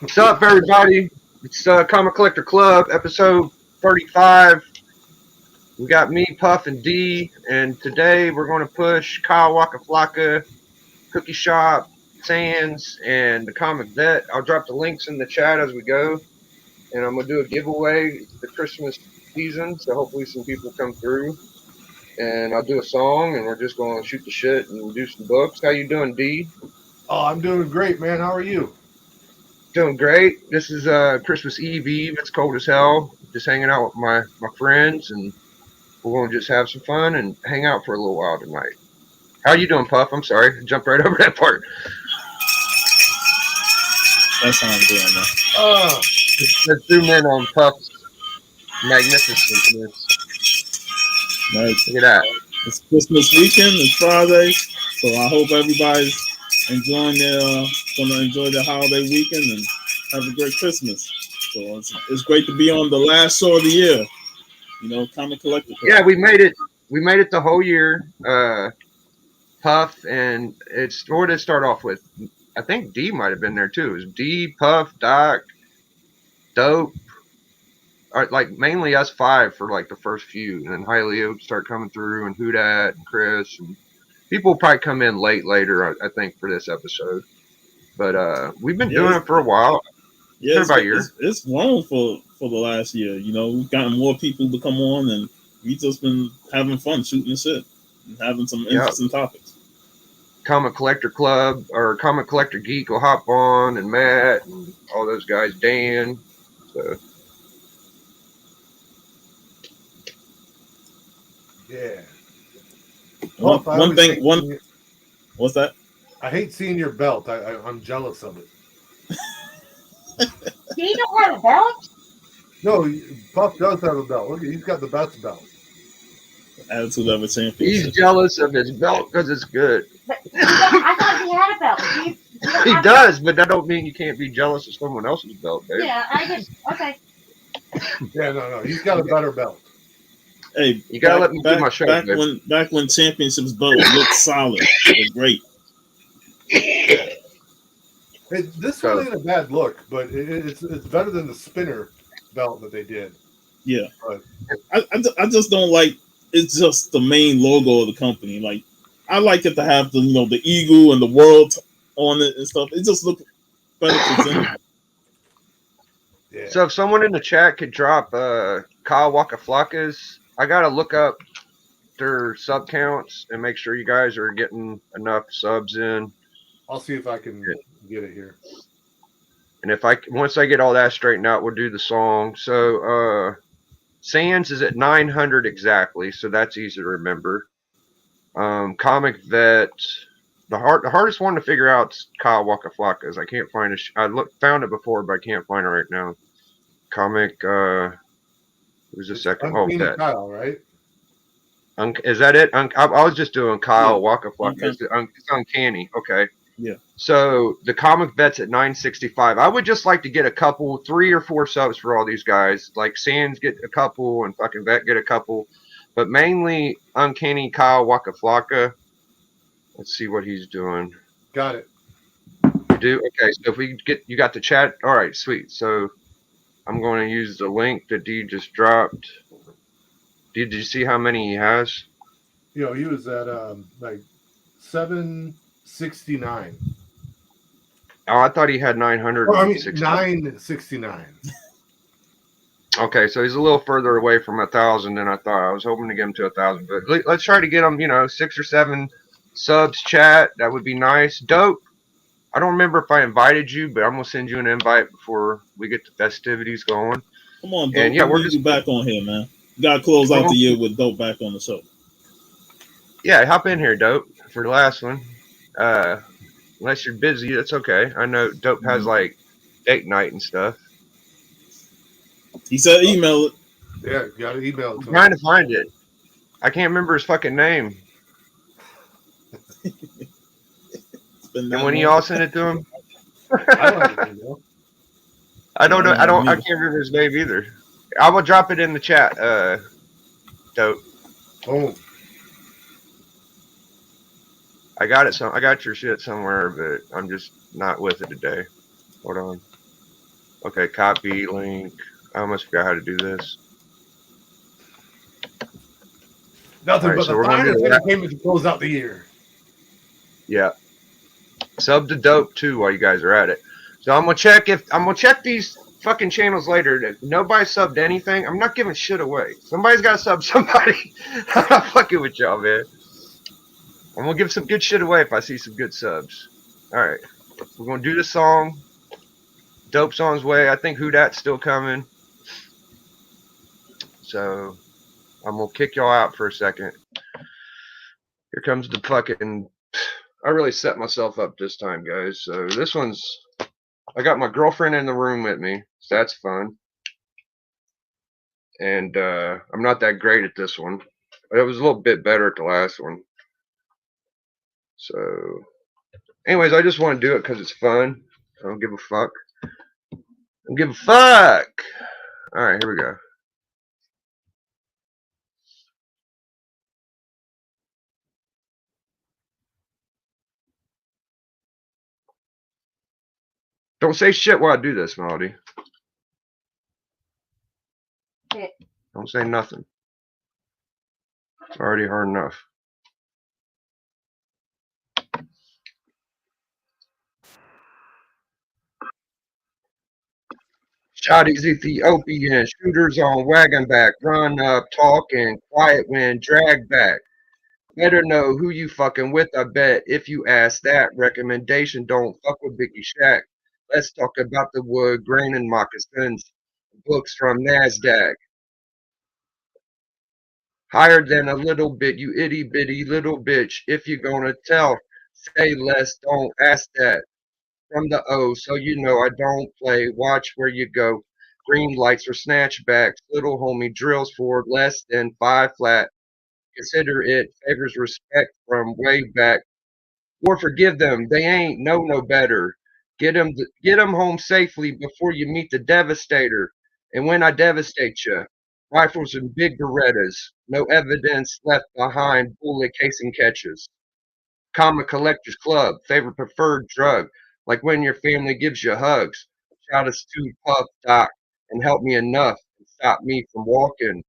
What's up, everybody? It's Comic Collector Club, episode 35. We got me, Puff, and D, and today we're going to push Kyle Waka Flocka, Cookie Shop, Sandz, and the Comic Vet. I'll drop the links in the chat as we go, and I'm going to do a giveaway. It's the Christmas season, so hopefully some people come through. And I'll do a song, and we're just going to shoot the shit and do some books. How you doing, D? Oh, I'm doing great, man. How are you? Doing great. This is Christmas Eve. It's cold as hell. Just hanging out with my friends, and we're gonna just have some fun and hang out for a little while tonight. How you doing, Puff? I'm sorry, I jumped right over that part. That's how I'm doing, man. Let's zoom in on Puff's magnificentness. Nice. Look at that. It's Christmas weekend. It's Friday, so I hope everybody's enjoying gonna enjoy their holiday weekend and have a great Christmas. So it's great to be on the last show of the year. You know, Comic Collector Club. Yeah, we made it. We made it the whole year. Puff, and it's what did it start off with? I think D might have been there too. It was D, Puff, Doc, Dope. Like mainly us five for like the first few, and then Hiley would start coming through, and Houdat and Chris, and people will probably come in later. I think for this episode, but we've been doing it for a while. Yeah, about a year. It's grown for the last year. You know, we've gotten more people to come on, and we've just been having fun shooting the shit and having some interesting topics. Comic Collector Club or Comic Collector Geek will hop on, and Matt and all those guys, Dan. So. Yeah. One thing. What's that? I hate seeing your belt. I'm jealous of it. You don't have a belt? No, Puff does have a belt. Look, he's got the best belt. Attitude of a champion. He's jealous of his belt because it's good. But I thought he had a belt. He does, but that don't mean you can't be jealous of someone else's belt, babe. Yeah, I just okay. Yeah, no, he's got a better belt. Hey, you gotta let me do my show. Back when championships belts looked solid, they're great. This one ain't a bad look, but it's better than the spinner belt that they did. Yeah, but I just don't like. It's just the main logo of the company. Like I like it to have the the eagle and the world on it and stuff. It just looks better presented. Yeah. So if someone in the chat could drop Kyle Waka Flocka's, I gotta look up their sub counts and make sure you guys are getting enough subs in. I'll see if I can get it here. And if once I get all that straightened out, we'll do the song. So Sandz is at 900 exactly, so that's easy to remember. Comic Vet, the hardest one to figure out is Kyle Waka Flocka's. I can't find it. Found it before, but I can't find it right now. Comic, who's the second? Oh, Vet. Kyle, right? Is that it? I was just doing Kyle Waka Flocka. It's uncanny. Okay. Yeah. So the Comic Vet's at 965. I would just like to get a couple, 3 or 4 subs for all these guys. Like Sandz get a couple and fucking Vet get a couple. But mainly uncanny Kyle Waka Flocka. Let's see what he's doing. Got it. You do? Okay, so if we get you got the chat. All right, sweet. So I'm going to use the link that D just dropped. Did you see how many he has? He was at like 769. Oh, I thought he had 900. 969. Okay, so he's a little further away from 1,000 than I thought. I was hoping to get him to 1,000, but let's try to get him, 6 or 7 subs. Chat, that would be nice. Dope. I don't remember if I invited you, but I'm gonna send you an invite before we get the festivities going. Come on, Dope. And yeah, we're just back on here, man. You gotta close out the year with Dope back on the show. Yeah, hop in here, Dope, for the last one. Unless you're busy, that's okay. I know Dope has like date night and stuff. He said email it. Yeah, you gotta email it. I'm trying to find it. I can't remember his fucking name. And when y'all sent it to him, I don't know. I can't remember his name either. I will drop it in the chat. Dope. Oh. I got it. I got your shit somewhere, but I'm just not with it today. Hold on. Okay, copy link. I almost forgot how to do this. Nothing All right, but so the we're gonna do finest that. entertainment to close out the year. Yeah. Sub to dope too while you guys are at it. So I'm gonna check these fucking channels later. If nobody subbed anything, I'm not giving shit away. Somebody's gotta sub somebody. I'm not fucking with y'all, man. I'm gonna give some good shit away if I see some good subs. Alright. We're gonna do the song. Dope's on his way. I think Who Dat's still coming. So I'm gonna kick y'all out for a second. Here comes the fucking. I really set myself up this time, guys. So this one's. I got my girlfriend in the room with me. So that's fun. And I'm not that great at this one. But it was a little bit better at the last one. So, anyways, I just want to do it because it's fun. I don't give a fuck. I don't give a fuck. All right, here we go. Don't say shit while I do this, Melody. Shit. Don't say nothing. It's already hard enough. Shotty's Ethiopian, shooters on wagon back, run up, talking, quiet wind, drag back. Better know who you fucking with, I bet. If you ask that, recommendation don't fuck with Biggie Shack. Let's talk about the wood, grain, and moccasins. Books from NASDAQ. Higher than a little bit, you itty bitty little bitch. If you're gonna tell, say less, don't ask that. From the O, so you know I don't play. Watch where you go. Green lights or snatchbacks. Little homie drills for less than 5 flat. Consider it favors respect from way back. Or forgive them, they ain't know no better. Get 'em home safely before you meet the devastator. And when I devastate you, rifles and big Berettas, no evidence left behind, bullet casing catches. Common Collectors Club, favorite preferred drug, like when your family gives you hugs. Shout us to Puff Doc and help me enough and stop me from walking.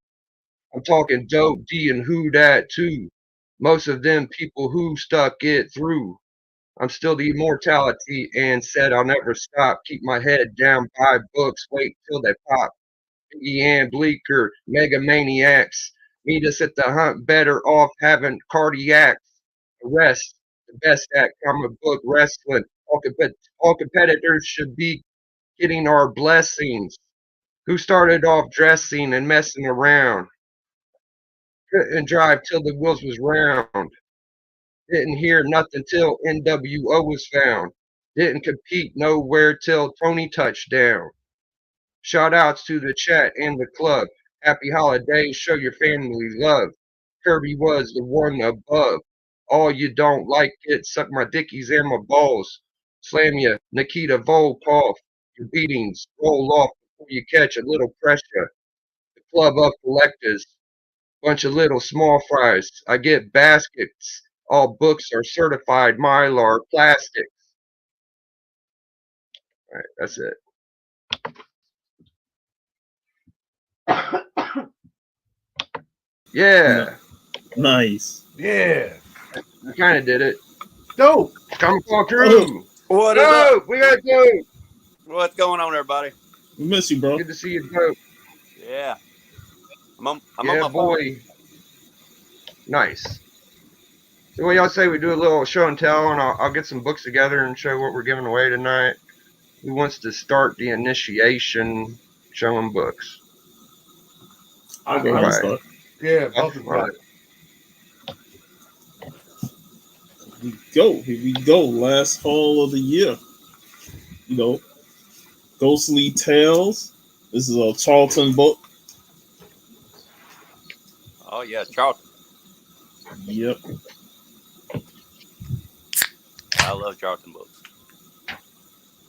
I'm talking Dope D and Who Dat too. Most of them people who stuck it through. I'm still the immortality and said I'll never stop. Keep my head down, buy books, wait till they pop. Biggie and Bleecker, mega maniacs. Meet us at the hunt, better off having cardiac arrest. The best at comic book wrestling. All competitors should be getting our blessings. Who started off dressing and messing around? Couldn't drive till the wheels was round. Didn't hear nothing till NWO was found. Didn't compete nowhere till Tony touchdown. Shout outs to the chat and the club. Happy holidays, show your family love. Kirby was the one above. All you don't like it, suck my dickies and my balls. Slam ya, Nikita Volkov. Your beatings roll off before you catch a little pressure. The club of collectors, bunch of little small fries. I get baskets. All books are certified Mylar plastic. All right, that's it. Yeah, Nice. Yeah. I kind of did it. Dope. Come on through. What is up? Dope, we got dope. What's going on, everybody? We miss you, bro. Good to see you, dope. Yeah, I'm on Yeah, my boy. Nice. So what y'all say we do a little show and tell, and I'll get some books together and show what we're giving away tonight. Who wants to start the initiation showing books? I'll Go go ahead. start. Yeah, Oh, both of all right. Here we go. Last haul of the year. You know, Ghostly Tales. This is a Charlton book. Oh yeah, Charlton. Yep. I love Charlton books.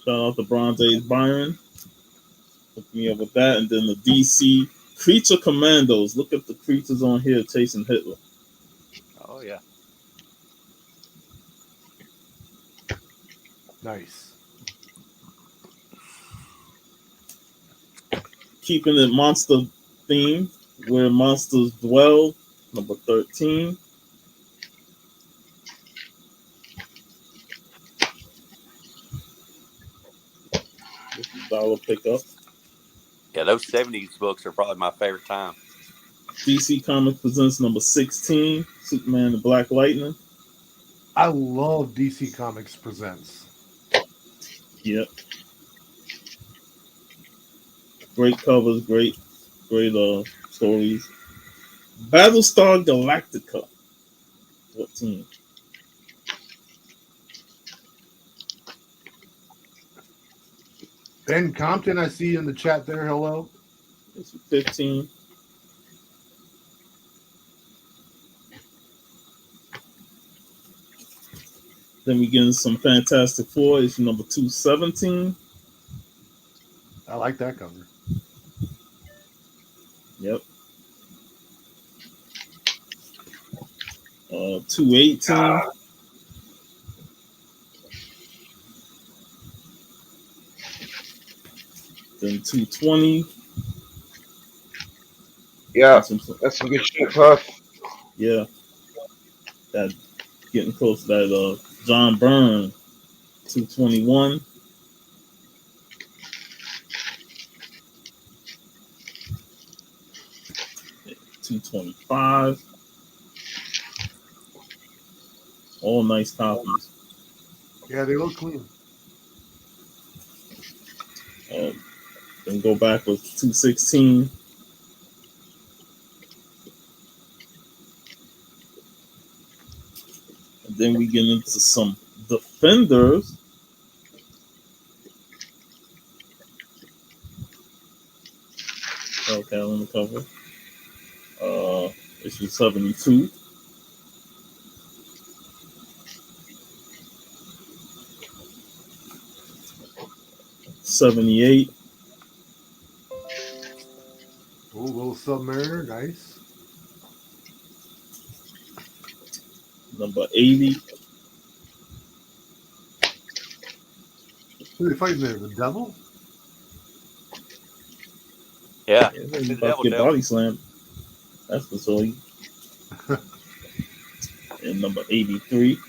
Shout out to Bronze Byron. Hook me up with that. And then the DC Creature Commandos. Look at the creatures on here chasing Hitler. Oh yeah. Nice. keeping it monster theme, Where Monsters Dwell, number 13. This is dollar pickup. Yeah, those 70s books are probably my favorite time. DC Comics presents number 16, Superman the Black Lightning. I love DC Comics Presents. Yep. Great covers, great stories. Battlestar Galactica, 14. Ben Compton, I see in the chat there. Hello. This is 15. Then we get into some Fantastic Four, issue number 217. I like that cover. Yep. 218. Then 220. Yeah, that's some good shit, Puff. Yeah. That getting close to that John Byrne, 221. $225. All nice copies. Yeah, they look clean. Then go back with 216. And then we get into some Defenders. Okay, let me cover. Issue 72. $78. Ooh, little Submariner, nice. Number 80. Who are they fighting there? The Devil? Yeah. He's about to get body slammed. That's the story. And number 83.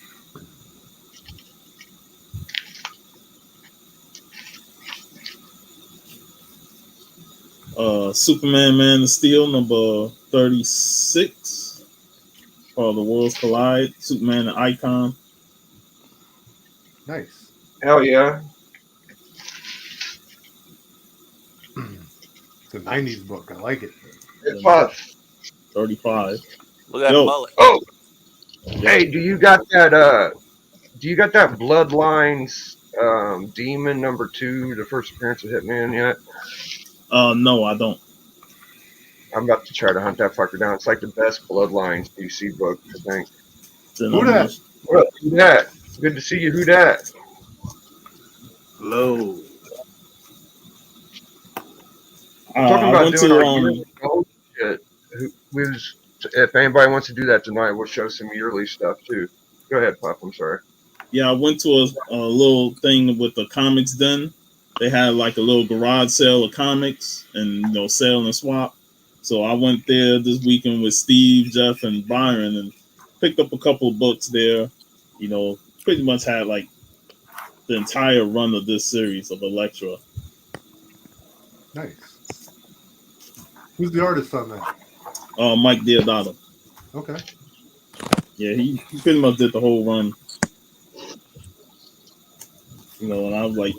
Superman Man of Steel, number 36. Called The Worlds Collide. Superman and Icon. Nice. Hell yeah. It's a 90s book. I like it. Hey, Puff. 35. Look at that Yo. mullet. Oh, hey, do you got that Bloodlines Demon number 2, the first appearance of Hitman yet? No, I don't. I'm about to try to hunt that fucker down. It's like the best Bloodlines DC book, I think. Then Who I'm that? just- What up? Who that? Good to see you. Who that? Hello. Talking I about went doing to our yearly gold shit. If anybody wants to do that tonight, we'll show some yearly stuff too. Go ahead, Puff. I'm sorry. I went to a little thing with the Comics Den. They had like a little garage sale of comics and sell and swap. So I went there this weekend with Steve, Jeff, and Byron and picked up a couple of books there. Pretty much had like the entire run of this series of Elektra. Nice. Who's the artist on that? Mike Deodato. Okay. Yeah, he pretty much did the whole run. And I was like,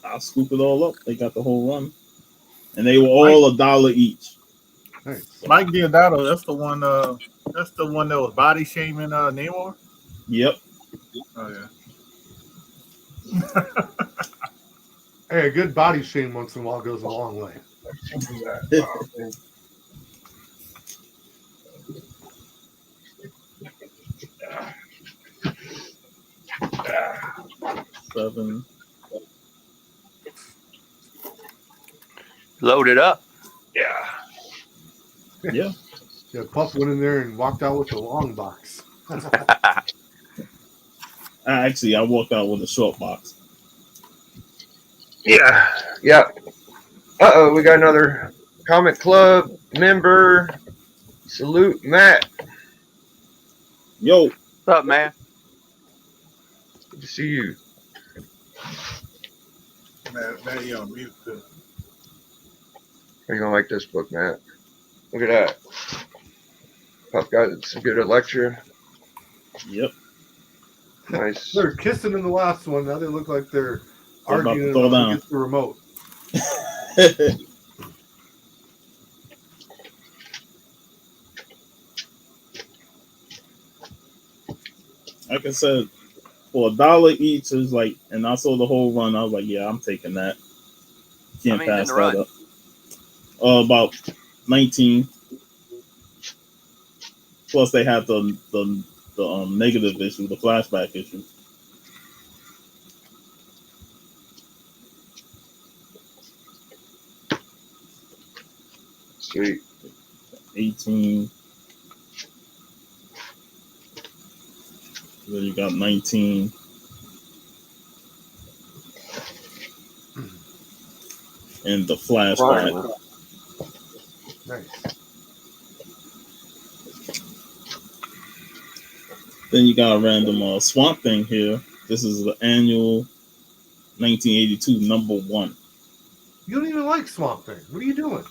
I'll scoop it all up. They got the whole run. And they were all $1 each. Nice. Mike Deodato, that's the one that was body shaming Namor. Yep. Oh yeah. Hey, a good body shame once in a while goes a long way. Seven. Load it up. Yeah. Yeah. Yeah, Puff went in there and walked out with the long box. I walked out with a short box. Yeah. Yep. We got another Comic Club member. Salute, Matt. Yo, What's up, man? Good to see you. Man, you on mute too. Are you gonna like this book, Matt? Look at that. Puff got some good lecture. yep. Nice. They're kissing in the last one. Now they look like they're They're about to arguing throw about who down. gets the remote. Like I said, for $1 each is like, and I saw the whole run. I was like, yeah, I'm taking that. Can't many's in pass the that run? up. About 19. Plus, they have the negative issue, the flashback issue. Sweet. 18. Then you got 19. And the flashback. Right. Nice. Then you got a random Swamp Thing here. This is the annual 1982 #1. You don't even like Swamp Thing. What are you doing?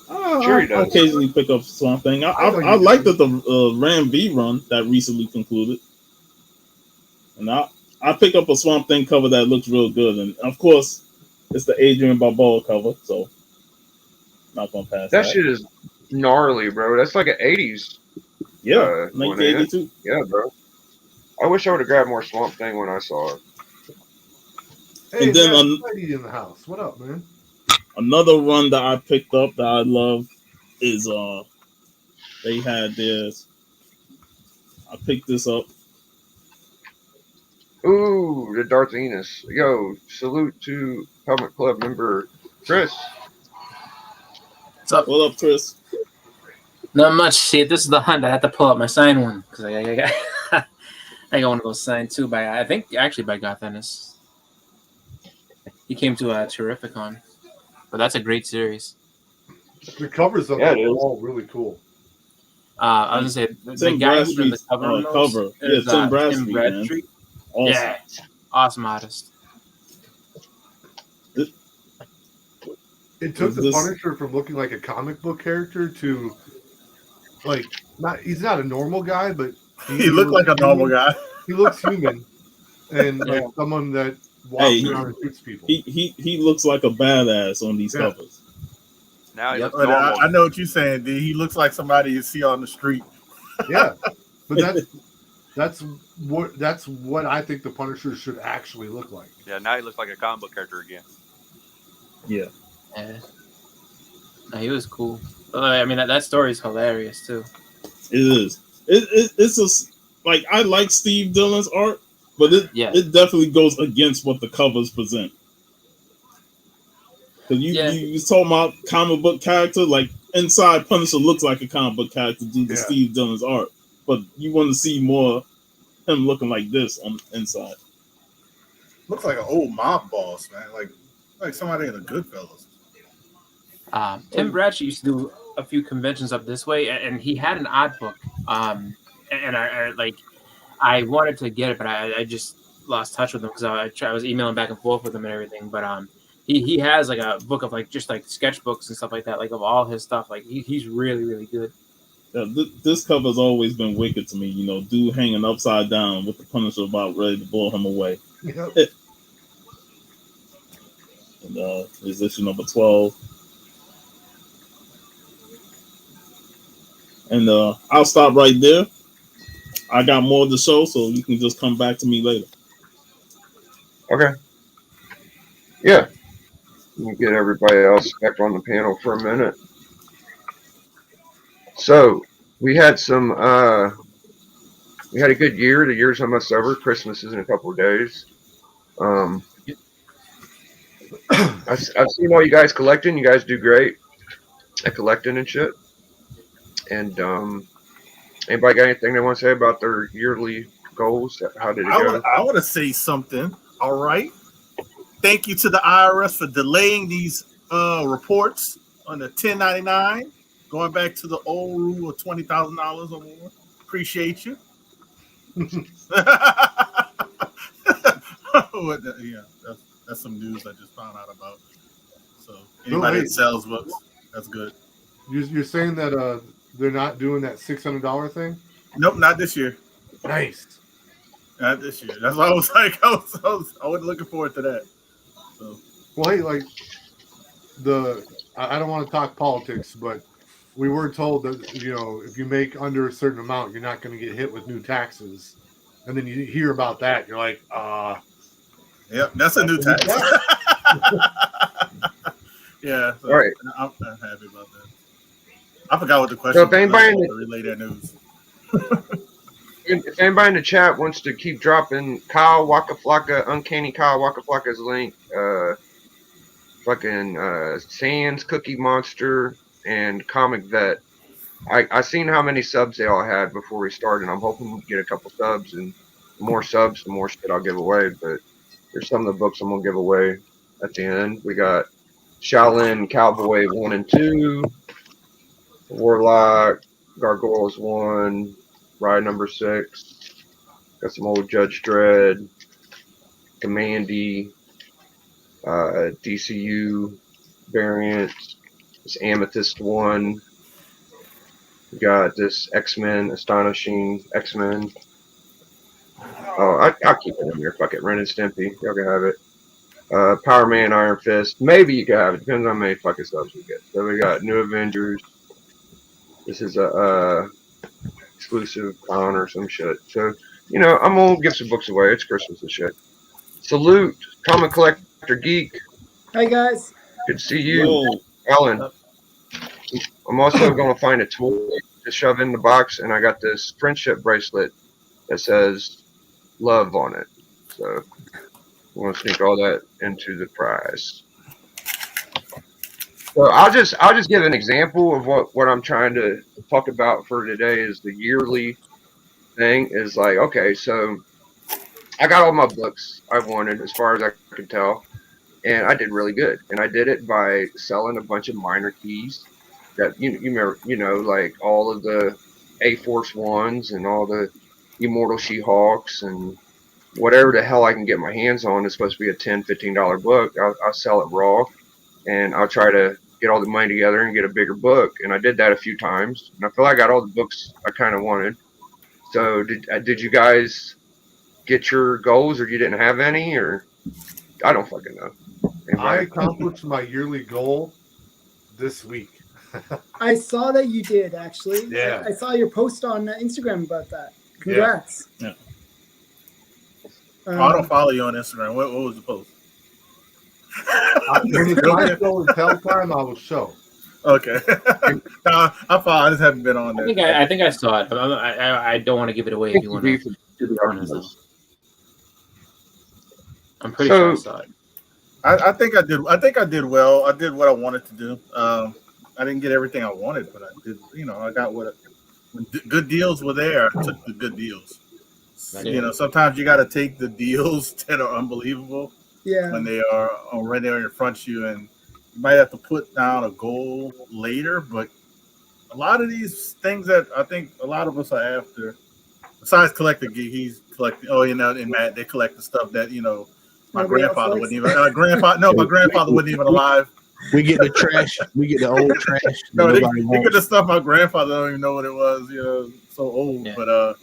Sure he I does. occasionally pick up Swamp Thing. I I know you liked do. that the Ram V run that recently concluded. And I pick up a Swamp Thing cover that looks real good. And of course, it's the Adrian Balboa cover, so not gonna pass That that. shit is gnarly, bro. That's like an 80s. Yeah, one, ain't it? 1982. Yeah, bro. I wish I would have grabbed more Swamp Thing when I saw it. Hey, And then man, Spidey in the house. What up, man? Another run that I picked up that I love is they had this. I picked this up. Ooh, the Darth Enos. Yo, salute to Comic Club member Chris. What's up? What up, Chris? Not much. See, this is the hunt. I had to pull out my signed one because I got I got one of those signed too by I think actually by Garth Ennis. He came to a Terrificon, but that's a great series. The covers of Yeah, it it are is. all really cool. I was gonna say the Tim guy who did the Bradstreet's cover. cover. Is, Yeah, Tim Bradstreet, man. Bradstreet. Awesome. Yeah, awesome artist. It took the This- Punisher from looking like a comic book character to like he's not a normal guy, but He looked like a normal guy. He looks human and like someone that walks Hey, around and shoots people. He looks like a badass on these Yeah. covers. Now he Yep. looks But normal. I know what you're saying, D. He looks like somebody you see on the street. Yeah, but that's what I think the Punisher should actually look like. Yeah, now he looks like a comic book character again. Yeah. Yeah. No, he was cool. I mean, that story is hilarious too. It is. It's just like I like Steve Dillon's art, but it definitely goes against what the covers present. Because you talking about comic book character, like inside Punisher looks like a comic book character due to Steve Dillon's art, but you want to see more him looking like this on inside. Looks like an old mob boss, man. Like somebody in the Goodfellas. Tim Bradstreet used to do a few conventions up this way, and he had an art book. And I wanted to get it, but I just lost touch with him because I was emailing back and forth with him and everything. But he has like a book of like just like sketchbooks and stuff like that, like of all his stuff. Like he's really, really good. Yeah, this cover's always been wicked to me. You know, dude hanging upside down with the Punisher about ready to blow him away. Yep. And is issue number 12. And I'll stop right there. I got more to show, so you can just come back to me later. Okay. Yeah. Let me get everybody else back on the panel for a minute. So we had a good year. The year's almost over. Christmas is in a couple of days. I've seen all you guys collecting. You guys do great at collecting and shit. And anybody got anything they want to say about their yearly goals? How did it go? I want to say something. All right. thank you to the IRS for delaying these reports on the 1099, going back to the old rule of $20,000 or more. Appreciate you. Yeah, that's some news I just found out about. So anybody that sells books, that's good. You're saying that they're not doing that $600 thing? Nope, not this year. Nice. Not this year. That's why I was like, I wasn't looking forward to that. So, well, hey, like I don't want to talk politics, but we were told that if you make under a certain amount, you're not going to get hit with new taxes. And then you hear about that, you're like, yep, that's a new tax. Yeah, so right. I'm happy about that. I forgot what the question was. To relay that news. If anybody in the chat wants to keep dropping Kyle Waka Flocka, Uncanny Kyle Waka Flocka's link, fucking Sandz, Cookie Monster, and Comic Vet. I seen how many subs they all had before we started. I'm hoping we get a couple subs, and the more subs, the more shit I'll give away. But there's some of the books I'm gonna give away at the end. We got Shaolin Cowboy 1 and 2, Warlock, Gargoyles 1, Ride number 6. Got some old Judge Dredd, Commandy, DCU variants. This Amethyst 1. We got this X-Men, Astonishing X-Men. Oh, I'll keep it in there. Fuck it. Ren and Stimpy. Y'all can have it. Power Man, Iron Fist. Maybe you can have it. Depends on how many fucking subs we get. So we got New Avengers. This is a exclusive con or some shit. So, I'm gonna give some books away. It's Christmas and shit. Salute, Comic Collector Geek. Hi guys. Good to see you, Alan. I'm also gonna find a toy to shove in the box, and I got this friendship bracelet that says love on it. So I'm gonna sneak all that into the prize. So I'll just give an example of what I'm trying to talk about for today is the yearly thing is like, okay, so I got all my books I wanted as far as I could tell, and I did really good. And I did it by selling a bunch of minor keys that like all of the A-Force ones and all the Immortal She-Hawks and whatever the hell I can get my hands on is supposed to be a $10, $15 book. I'll sell it raw. And I'll try to get all the money together and get a bigger book. And I did that a few times. And I feel like I got all the books I kind of wanted. So did you guys get your goals, or you didn't have any? Or I don't fucking know. I accomplished my yearly goal this week. I saw that you did, actually. Yeah. I saw your post on Instagram about that. Congrats. Yeah. I don't follow you on Instagram. What was the post? When it's my show and tell time, I will show. Okay. I follow. I just haven't been on there. I think I saw it. I don't want to give it away if you want to do the honors. I'm pretty sure I saw it. I think I did. I think I did well. I did what I wanted to do. I didn't get everything I wanted, but I did. I got when good deals were there. I took the good deals. Sometimes you got to take the deals that are unbelievable. Yeah. When they are already in front of you, and you might have to put down a goal later. But a lot of these things that I think a lot of us are after, besides Collector Geek, he's collecting. And Matt, they collect the stuff that my grandfather wasn't even. My grandfather wasn't even alive. We get the trash. We get the old trash. No, they get the stuff my grandfather don't even know what it was. So old. Yeah. But a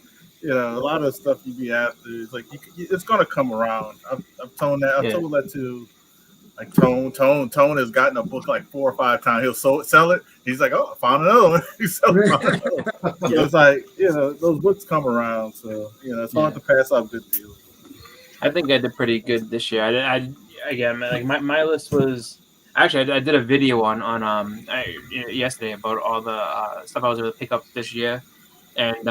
lot of the stuff you be after is like it's gonna come around. I've told that. I've told that to like Tone. Tone has gotten a book like 4 or 5 times. He'll sell it. He's like, oh, I found another one. He's selling another one. It's like those books come around. So it's hard to pass up good deals. I think I did pretty good this year. My list was actually I did a video on yesterday about all the stuff I was able to pick up this year. And,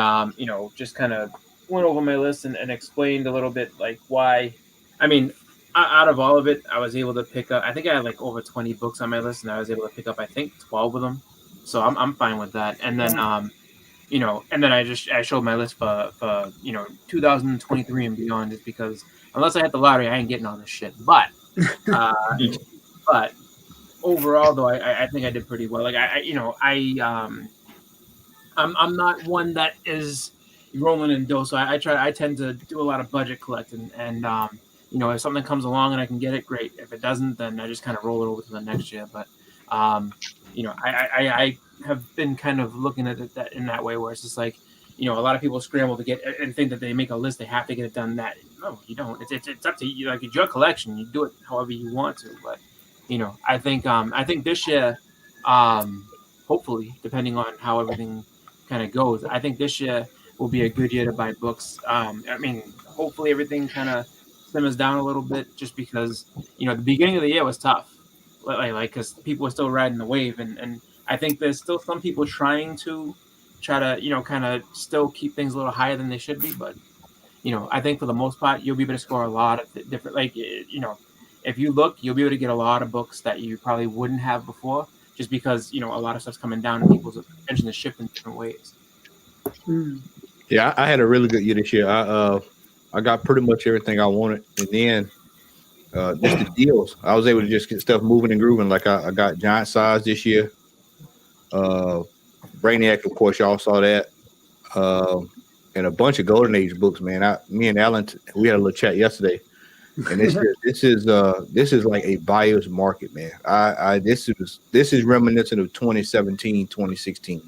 just kind of went over my list and explained a little bit like why. I mean, out of all of it, I was able to pick up. I think I had like over 20 books on my list, and I was able to pick up I think 12 of them. So I'm fine with that. And then and then I showed my list for 2023 and beyond, just because unless I hit the lottery, I ain't getting all this shit. But But overall, though, I think I did pretty well. Like I'm not one that is rolling in dough, so I tend to do a lot of budget collecting, and if something comes along and I can get it, great. If it doesn't, then I just kind of roll it over to the next year. But I have been kind of looking at it in that way, where it's just like, a lot of people scramble to get and think that they make a list, they have to get it done. That no, you don't. It's up to you. Like, it's your collection. You do it however you want to. But I think this year, hopefully, depending on how everything kind of goes, I think this year will be a good year to buy books. Hopefully everything kind of simmers down a little bit, just because the beginning of the year was tough, because people were still riding the wave, and I think there's still some people trying to kind of still keep things a little higher than they should be, but I think for the most part you'll be able to score a lot of different, if you look, you'll be able to get a lot of books that you probably wouldn't have before, just because a lot of stuff's coming down and people's attention is shifting different ways. Yeah, I had a really good year this year. I got pretty much everything I wanted, and then just the deals. I was able to just get stuff moving and grooving. Like I got Giant Size this year. Brainiac, of course, y'all saw that, and a bunch of Golden Age books. Man, me and Alan, we had a little chat yesterday, and this is like a buyer's market, man. This is reminiscent of 2017, 2016.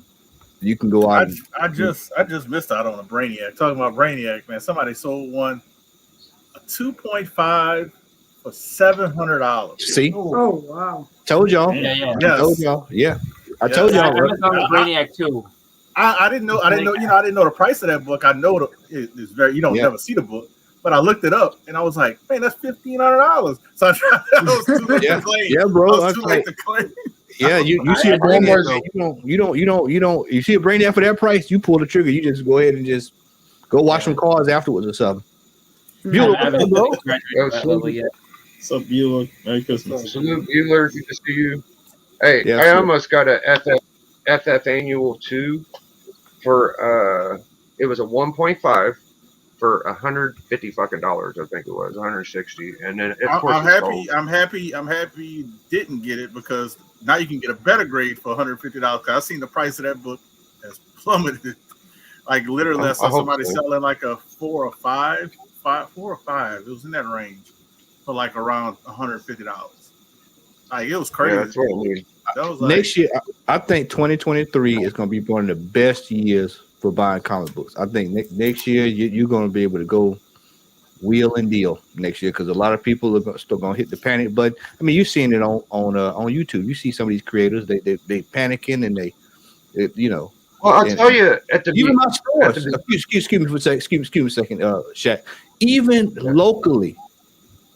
You can go out. I just missed out on a Brainiac. Talking about Brainiac, man. Somebody sold one, a 2.5 for $700. See? Oh wow! Told y'all. Yeah. Yes. Told y'all. Yeah. I told y'all. I missed out on Brainiac too. I didn't know. I didn't know the price of that book. I know it's very. You don't never see the book, but I looked it up and I was like, man, that's $1,500. So I tried. That was too late to claim. Yeah, bro. I was too late to claim. Yeah, you see a Brainiac, you don't you see a Brainiac for that price, you pull the trigger. You just go ahead and just go watch some cars afterwards or something. Bueller, what's up, bro? What's up, Bueller? Merry Christmas. Salute, Bueller. Good to see you. Hey, Yeah, I sure. almost got a FF Annual 2 for it was a 1.5 for $150 fucking dollars. I think it was 160, and then of course I'm happy you didn't get it, because now you can get a better grade for $150. Because I seen the price of that book has plummeted. Like literally, I saw somebody selling like a 4 or 5. It was in that range for like around $150. Like, it was crazy. Yeah, that's what I mean. That was like, Next year, I think 2023 is going to be one of the best years for buying comic books. I think next year you're going to be able to go wheel and deal next year, because a lot of people are still going to hit the panic. But I mean, you've seen it on YouTube. You see some of these creators, they panicking, and they Well, I'll tell you, at the even my stores. Excuse me for a second. Excuse me a second, Shaq. Even locally,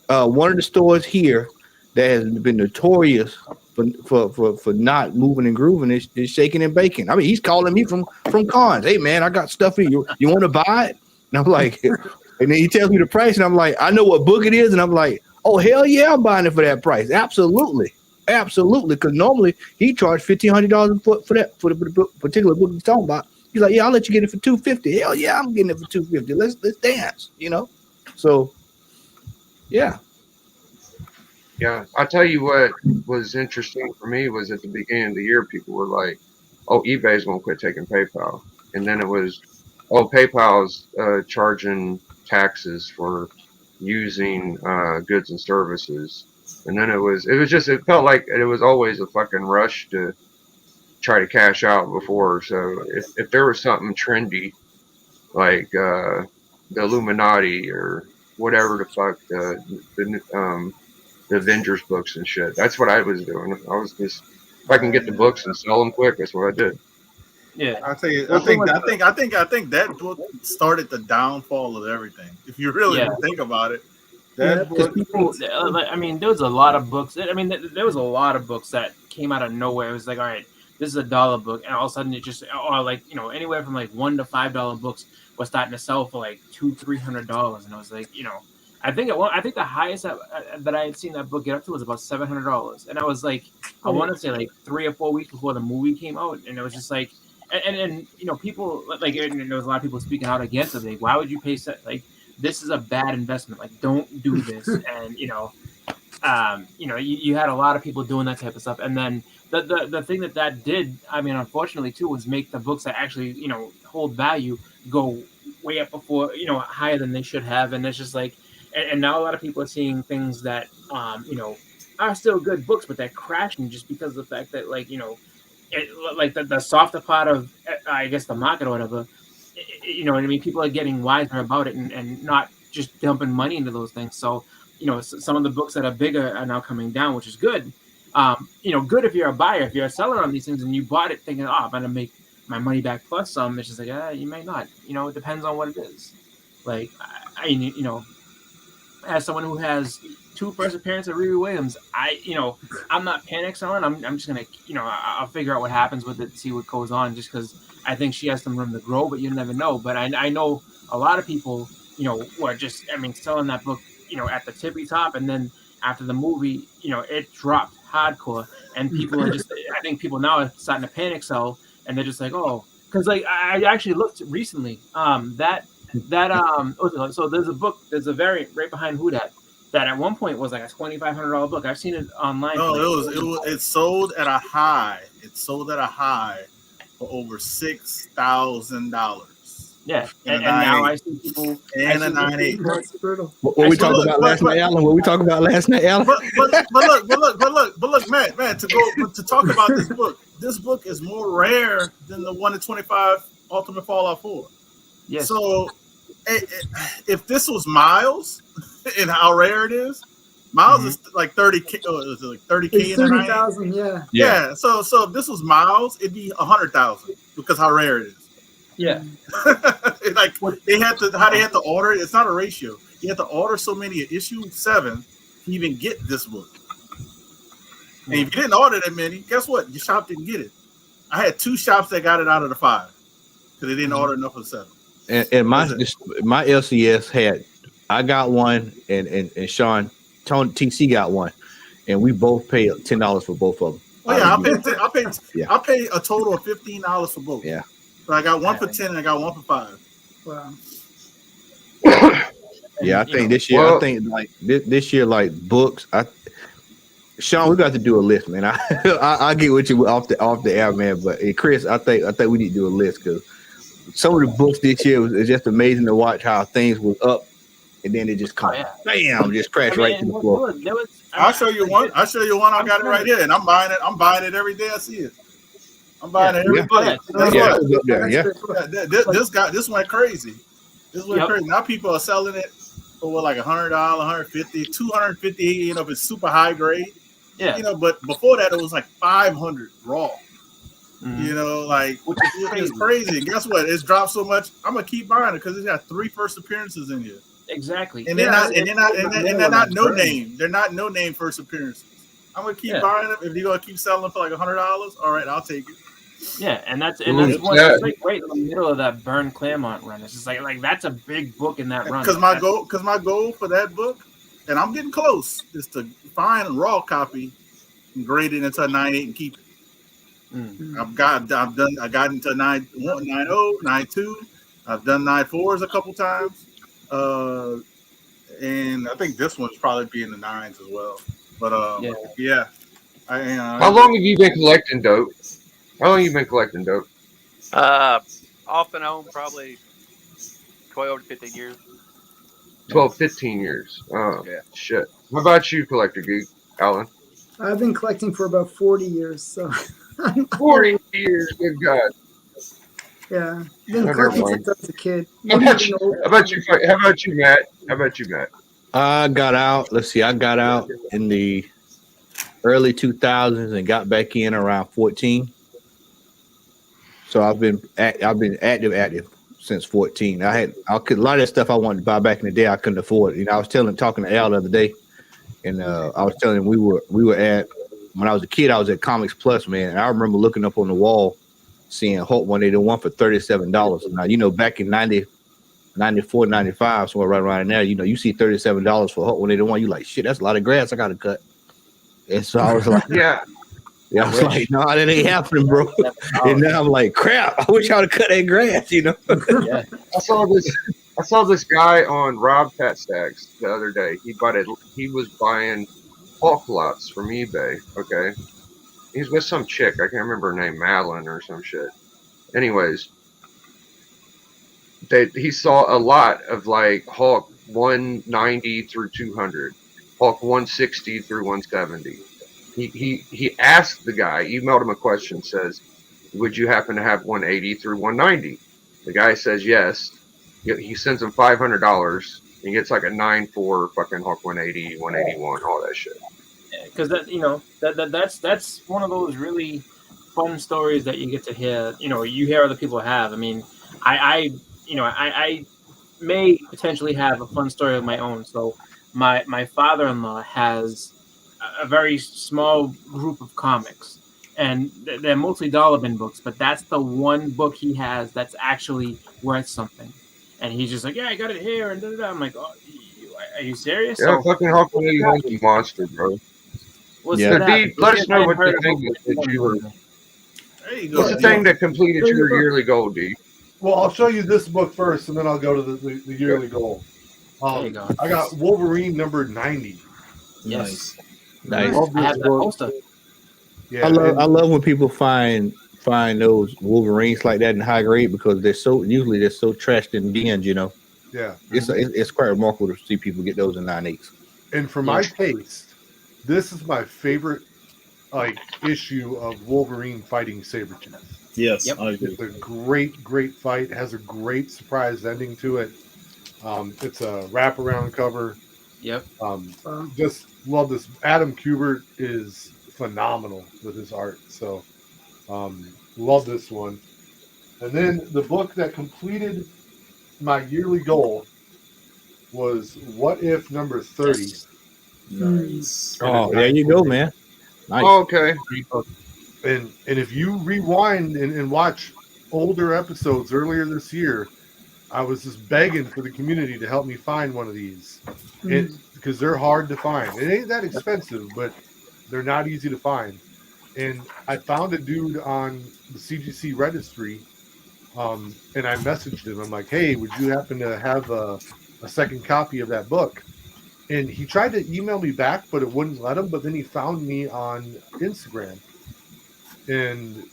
one of the stores here that has been notorious for not moving and grooving is Shaking and Baking. I mean, he's calling me from cons. Hey man, I got stuff in you. You want to buy it? And I'm like, and then he tells me the price, and I'm like, I know what book it is, and I'm like, oh hell yeah, I'm buying it for that price. Absolutely. Because normally he charged $1,500 for the particular book he's talking about. He's like, yeah, I'll let you get it for $250. Hell yeah, I'm getting it for $250. Let's dance, So yeah. Yeah, I'll tell you what was interesting for me was at the beginning of the year, people were like, oh, eBay's going to quit taking PayPal. And then it was, oh, PayPal's charging taxes for using goods and services. And then it felt like it was always a fucking rush to try to cash out before. So if there was something trendy, like the Illuminati or whatever the fuck, the Avengers books and shit, that's what I was doing. I was just, if I can get the books and sell them quick, that's what I did. Yeah, I think that book started the downfall of everything. If you really think about it, that book. People, I mean, there was a lot of books. I mean, there was a lot of books that came out of nowhere. It was like, all right, this is a $1 book, and all of a sudden it just, anywhere from like $1 to $5 books was starting to sell for like $200-$300, and I was like, I think the highest that I had seen that book get up to was about $700, and I was like, I want to say like 3 or 4 weeks before the movie came out, and it was just like, and people like, and there was a lot of people speaking out against it, like, why would you pay like, this is a bad investment, like, don't do this, and you had a lot of people doing that type of stuff, and then the thing that did, I mean, unfortunately too, was make the books that actually hold value go way up before higher than they should have, and it's just like, and now a lot of people are seeing things that are still good books, but they're crashing just because of the fact that like the softer part of I guess the market or whatever, what I mean, people are getting wiser about it and not just dumping money into those things. So some of the books that are bigger are now coming down, which is good. Good if you're a buyer. If you're a seller on these things and you bought it thinking, I'm gonna make my money back plus some, it's just like, you may not. It depends on what it is. Like, as someone who has 2 first appearances of Riri Williams, I'm not panic selling. I'm just gonna, I'll figure out what happens with it, see what goes on, just because I think she has some room to grow, but you never know. But I know a lot of people, who are just, selling that book, at the tippy top, and then after the movie, it dropped hardcore, and people are just, I think people now are starting to panic sell, and they're just like, because like I actually looked recently, so there's a book, there's a variant right behind Who Dat that at one point was like a $2,500 book. I've seen it online. No, it sold at a high. It sold at a high for over $6,000. Yeah, and now I see people and a 9.8. That's brutal. What we talking about last night, Alan? What we talking about last night, Alan? But look, man, to talk about this book. This book is more rare than the 1 in 25 Ultimate Fallout 4. Yes. So, if this was Miles and how rare it is, Miles is like 30K. Is it like 30K? It's 30,000. Yeah. So if this was Miles, it'd be 100,000 because how rare it is. Yeah. Like they had to order it. It's not a ratio. You have to order so many at issue 7 to even get this book. And if you didn't order that many, guess what? Your shop didn't get it. I had 2 shops that got it out of the 5 because they didn't order enough of 7. And my LCS had, I got one, and Sean TC got one, and we both paid $10 for both of them. Oh yeah, I paid a total of $15 for both. Yeah. So I got one for 10 and I got one for 5. Wow. Yeah, I think this year, this year, like books. Sean, we got to do a list, man. I get with you off the air, man. But Chris, I think we need to do a list because some of the books this year was just amazing to watch how things was up, and then it just bam, just crashed right to the floor. I'll show you one. I got it right here, and I'm buying it. I'm buying it every day I see it. I'm buying it every day. This went crazy. This went crazy. Now people are selling it for like $100, $150, $250. If it's super high grade. Yeah. But before that it was like $500 raw. Which is crazy. And guess what? It's dropped so much. I'm gonna keep buying it because it's got 3 first appearances in here. Exactly. And they're not no name. They're not no name first appearances. I'm gonna keep buying them. If you're gonna keep selling for like $100, all right, I'll take it. Yeah, and that's what's like right in the middle of that Byrne Claremont run. It's just like that's a big book in that run. Because my goal for that book, and I'm getting close, is to find a raw copy and grade it into a 9.8 and keep it. I got into 9.0, 9.2. I've done 9.4s a couple times, and I think this one's probably be in the 9s as well. But yeah. How long have you been collecting dope? Off and on, probably 12 to 15 years. 12, 15 years. Oh, yeah. Shit. How about you, Collector Geek, Alan? I've been collecting for about 40 years. So 40 years, good God. Yeah. I've been collecting since I was a kid. How about you, Matt? I got out. Let's see. I got out in the early 2000s and got back in around 14. So I've been active since 14. A lot of that stuff I wanted to buy back in the day I couldn't afford. I was talking to Al the other day, and I was telling him we were at, when I was a kid, I was at Comics Plus, man. And I remember looking up on the wall, seeing Hulk 181 for $37. Now back in 90, 94, 95, somewhere right around there, you see $37 for Hulk 181. You like, shit, that's a lot of grass I gotta cut. And so I was like, I was like, no, that ain't happening, bro. And now I'm like, crap, I wish I would have cut that grass, Yeah. I saw this guy on Rob Pat Stacks the other day. He was buying Hulk lots from eBay. Okay, he's with some chick. I can't remember her name, Madeline or some shit. Anyways, he saw a lot of like Hulk 190 through 200, Hulk 160 through 170. He asked the guy, emailed him a question, says, "Would you happen to have 180 through 190?" The guy says yes. He sends him $500. He gets like a 9.4 fucking Hulk 180, 181, all that shit. Because that's one of those really fun stories that you get to hear. You hear other people have. I mean, I may potentially have a fun story of my own. So my father-in-law has a very small group of comics, and they're mostly dollar bin books, but that's the one book he has that's actually worth something. And he's just like, yeah, I got it here, and da-da-da. I'm like, oh, are you serious? Yeah, fucking Hulk 181's a monster, bro. Yeah. So, D, let us know what the thing is that you were. There you go. What's the thing that completed your yearly goal, D? Well, I'll show you this book first, and then I'll go to the yearly goal. There you go. I got Wolverine number 90. Yes. Nice. Love I this have that book. poster. Yeah, I love when people find those Wolverines like that in high grade because they're so trashed and binged, Yeah. It's quite remarkable to see people get those in 9/8. And for my taste, this is my favorite issue of Wolverine fighting Sabretooth. Yes, Yep. I agree. It's a great fight. It has a great surprise ending to it. It's a wraparound cover. Yep. Just love this. Adam Kubert is phenomenal with his art. So love this one. And then the book that completed my yearly goal was What If number 30. Nice. Oh, there you go, man. Nice. Oh, okay. And if you rewind and watch older episodes earlier this year, I was just begging for the community to help me find one of these. Because they're hard to find. It ain't that expensive, but they're not easy to find. And I found a dude on the CGC registry, and I messaged him. I'm like, hey, would you happen to have a second copy of that book? And he tried to email me back, but it wouldn't let him. But then he found me on Instagram. And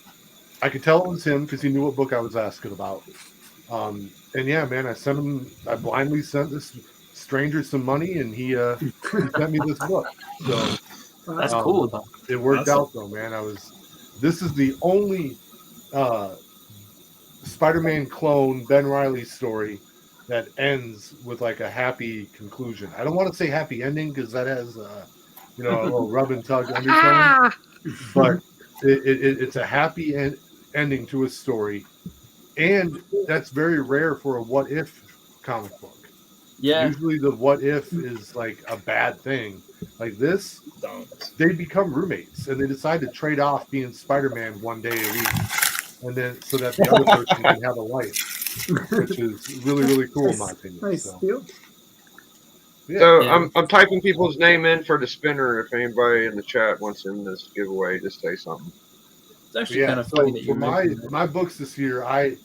I could tell it was him because he knew what book I was asking about. And yeah, man, I blindly sent this stranger some money, and he sent me this book. So That's cool, though. it worked out, though, man. This is the only Spider-Man clone Ben Reilly story that ends with like a happy conclusion. I don't want to say happy ending because that has a little rub and tug undertone, but it's a happy ending to a story, and that's very rare for a what if comic book. Yeah. Usually the what if is like a bad thing. Like this, they become roommates and they decide to trade off being Spider-Man one day a week, and then so that the other person can have a life, which is really, really cool in my opinion. Nice So, deal. So I'm typing people's name in for the spinner. If anybody in the chat wants in this giveaway, just say something. It's actually kind of funny that you for mentioned my books this year, a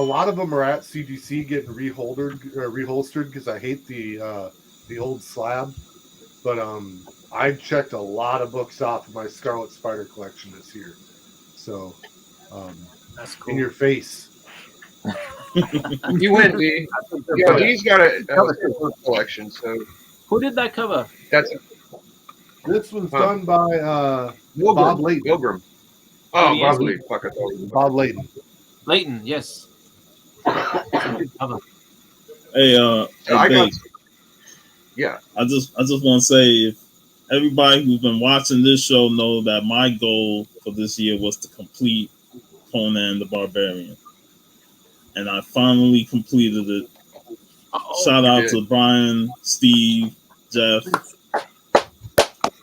lot of them are at CGC getting reholstered because I hate the old slab. But I checked a lot of books off of my Scarlet Spider collection this year. So that's cool. In your face. You win, D. Yeah, D's got a book collection. So who did that cover? This was done by Bob Layton. Pilgrim. Oh, Bob Layton. Fuck, I thought it was Bob Layton. Layton, yes. Cover. Hey, I got. Bates, Yeah. I just want to say, if everybody who's been watching this show know that my goal for this year was to complete Conan the Barbarian, and I finally completed it. Shout out to Brian, Steve, Jeff.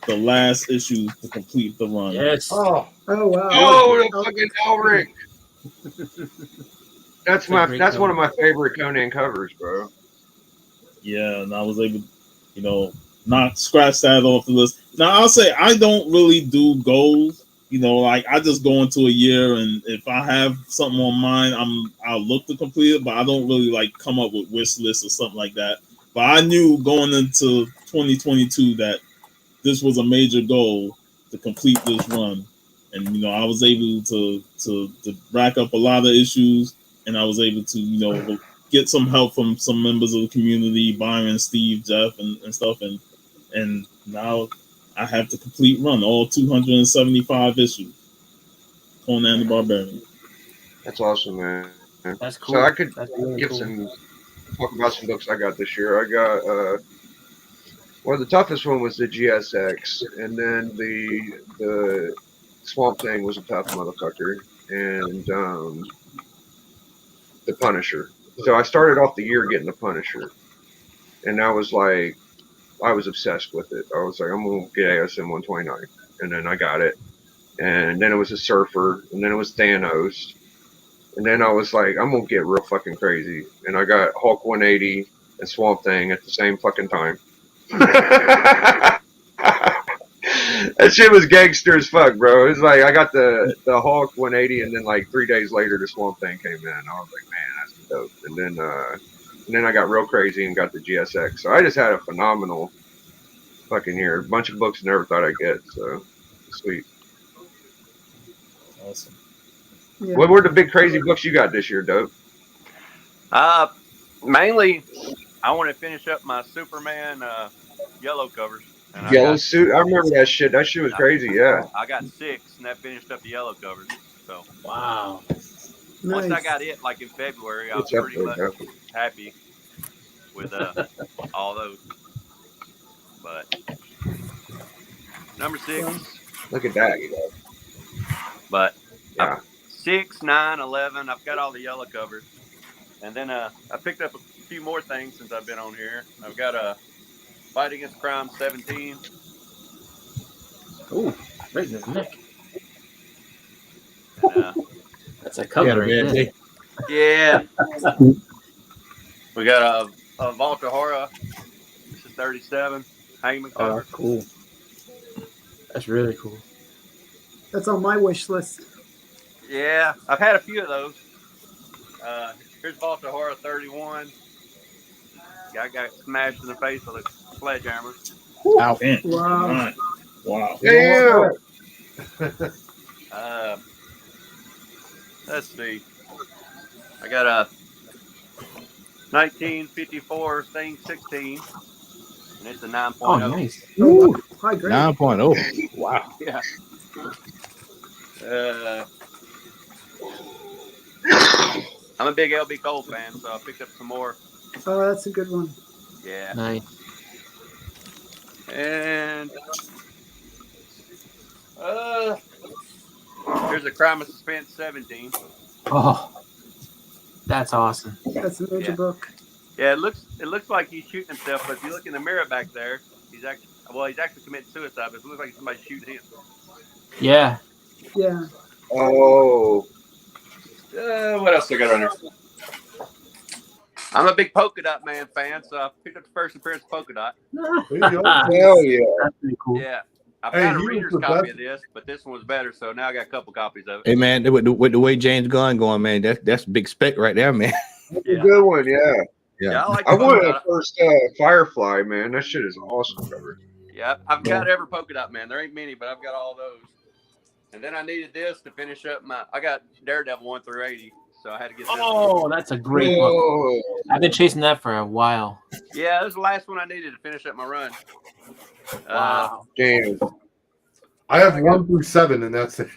The last issue to complete the run. Yes. Oh wow. Oh, the fucking Elric. That's one of my favorite Conan covers, bro. Yeah, and I was able, not scratch that off the list. Now I'll say I don't really do goals. Like I just go into a year, and if I have something on mine, I'll look to complete it. But I don't really like come up with wish lists or something like that. But I knew going into 2022 that this was a major goal to complete this run. And I was able to rack up a lot of issues, and I was able to get some help from some members of the community, Byron, Steve, Jeff, and stuff, and now I have the complete run, all 275 issues. Conan the Barbarian. That's awesome, man. That's cool. So I could That's really give cool. talk about some books I got this year. I got the toughest one was the GSX, and then the Swamp Thing was a tough motherfucker, and the Punisher. So I started off the year getting the Punisher, and I was obsessed with it. I was like, I'm gonna get ASM 129, and then I got it, and then it was a Surfer, and then it was Thanos, and then I was like, I'm gonna get real fucking crazy, and I got Hulk 180 and Swamp Thing at the same fucking time. That shit was gangster as fuck, bro. It was like I got the Hulk 180, and then like 3 days later the Swamp Thing came in. I was like, man, that's dope. And then I got real crazy and got the GSX. So I just had a phenomenal fucking year. A bunch of books I never thought I'd get. So sweet. Awesome. Yeah. What were the big crazy books you got this year, dope? Mainly, I want to finish up my Superman yellow covers. And Yellow Suit. I remember that shit. That shit was crazy. Yeah. I got 6, and that finished up the yellow covers. So Wow. once I Nice. got it, like in February, I was It's up pretty there, much bro. happy with all those. But number 6, Look at that. but Yeah. 6, 9, 11. I've got all the yellow covers, and then I picked up a few more things since I've been on here. I've got a Fight Against Crime 17. Ooh, right in his neck. And, That's a cover. Yeah, Right there. yeah. We got a Volta Hora. This is 37. Hangman Oh, cover. that's cool. That's really cool. That's on my wish list. Yeah, I've had a few of those. Here's Volta Hora 31. Guy got smashed in the face with a sledgehammer. Wow. Damn. Wow. Right. Wow. Damn. Let's see. I got a 1954 Thing 16, and it's a 9.0. Oh, nice. Woo. Hi, great. 9.0. Wow. Yeah. I'm a big LB Cole fan, so I picked up some more. Oh, that's a good one. Yeah. Nice. And here's a Crime of Suspense 17. Oh, that's awesome. That's a major Yeah. book. Yeah, it looks like he's shooting himself, but if you look in the mirror back there, he's actually committing suicide, but it looks like somebody's shooting him. Yeah. Yeah. Oh. What else I got on there? I'm a big Polka Dot Man fan, so I picked up the first appearance of Polka Dot. There you go. Hell yeah. That's pretty cool. Yeah. I've Hey, got a he was reader's the copy best. of this, but this one was better, so now I got a couple copies of it. Hey man, with the way James Gunn going, man, that's big spec right there, man. That's Yeah. a good one, yeah. Yeah, I like I the wanted Polka a Dot. first Firefly, man. That shit is awesome cover. Yeah, I've got every Polka Dot Man. There ain't many, but I've got all those. And then I needed this to finish up I got Daredevil 1 through 80, so I had to get this one. Oh, that's a great book. Oh. I've been chasing that for a while. Yeah, this was the last one I needed to finish up my run. Wow. Damn. I have 1 through 7, and that's it.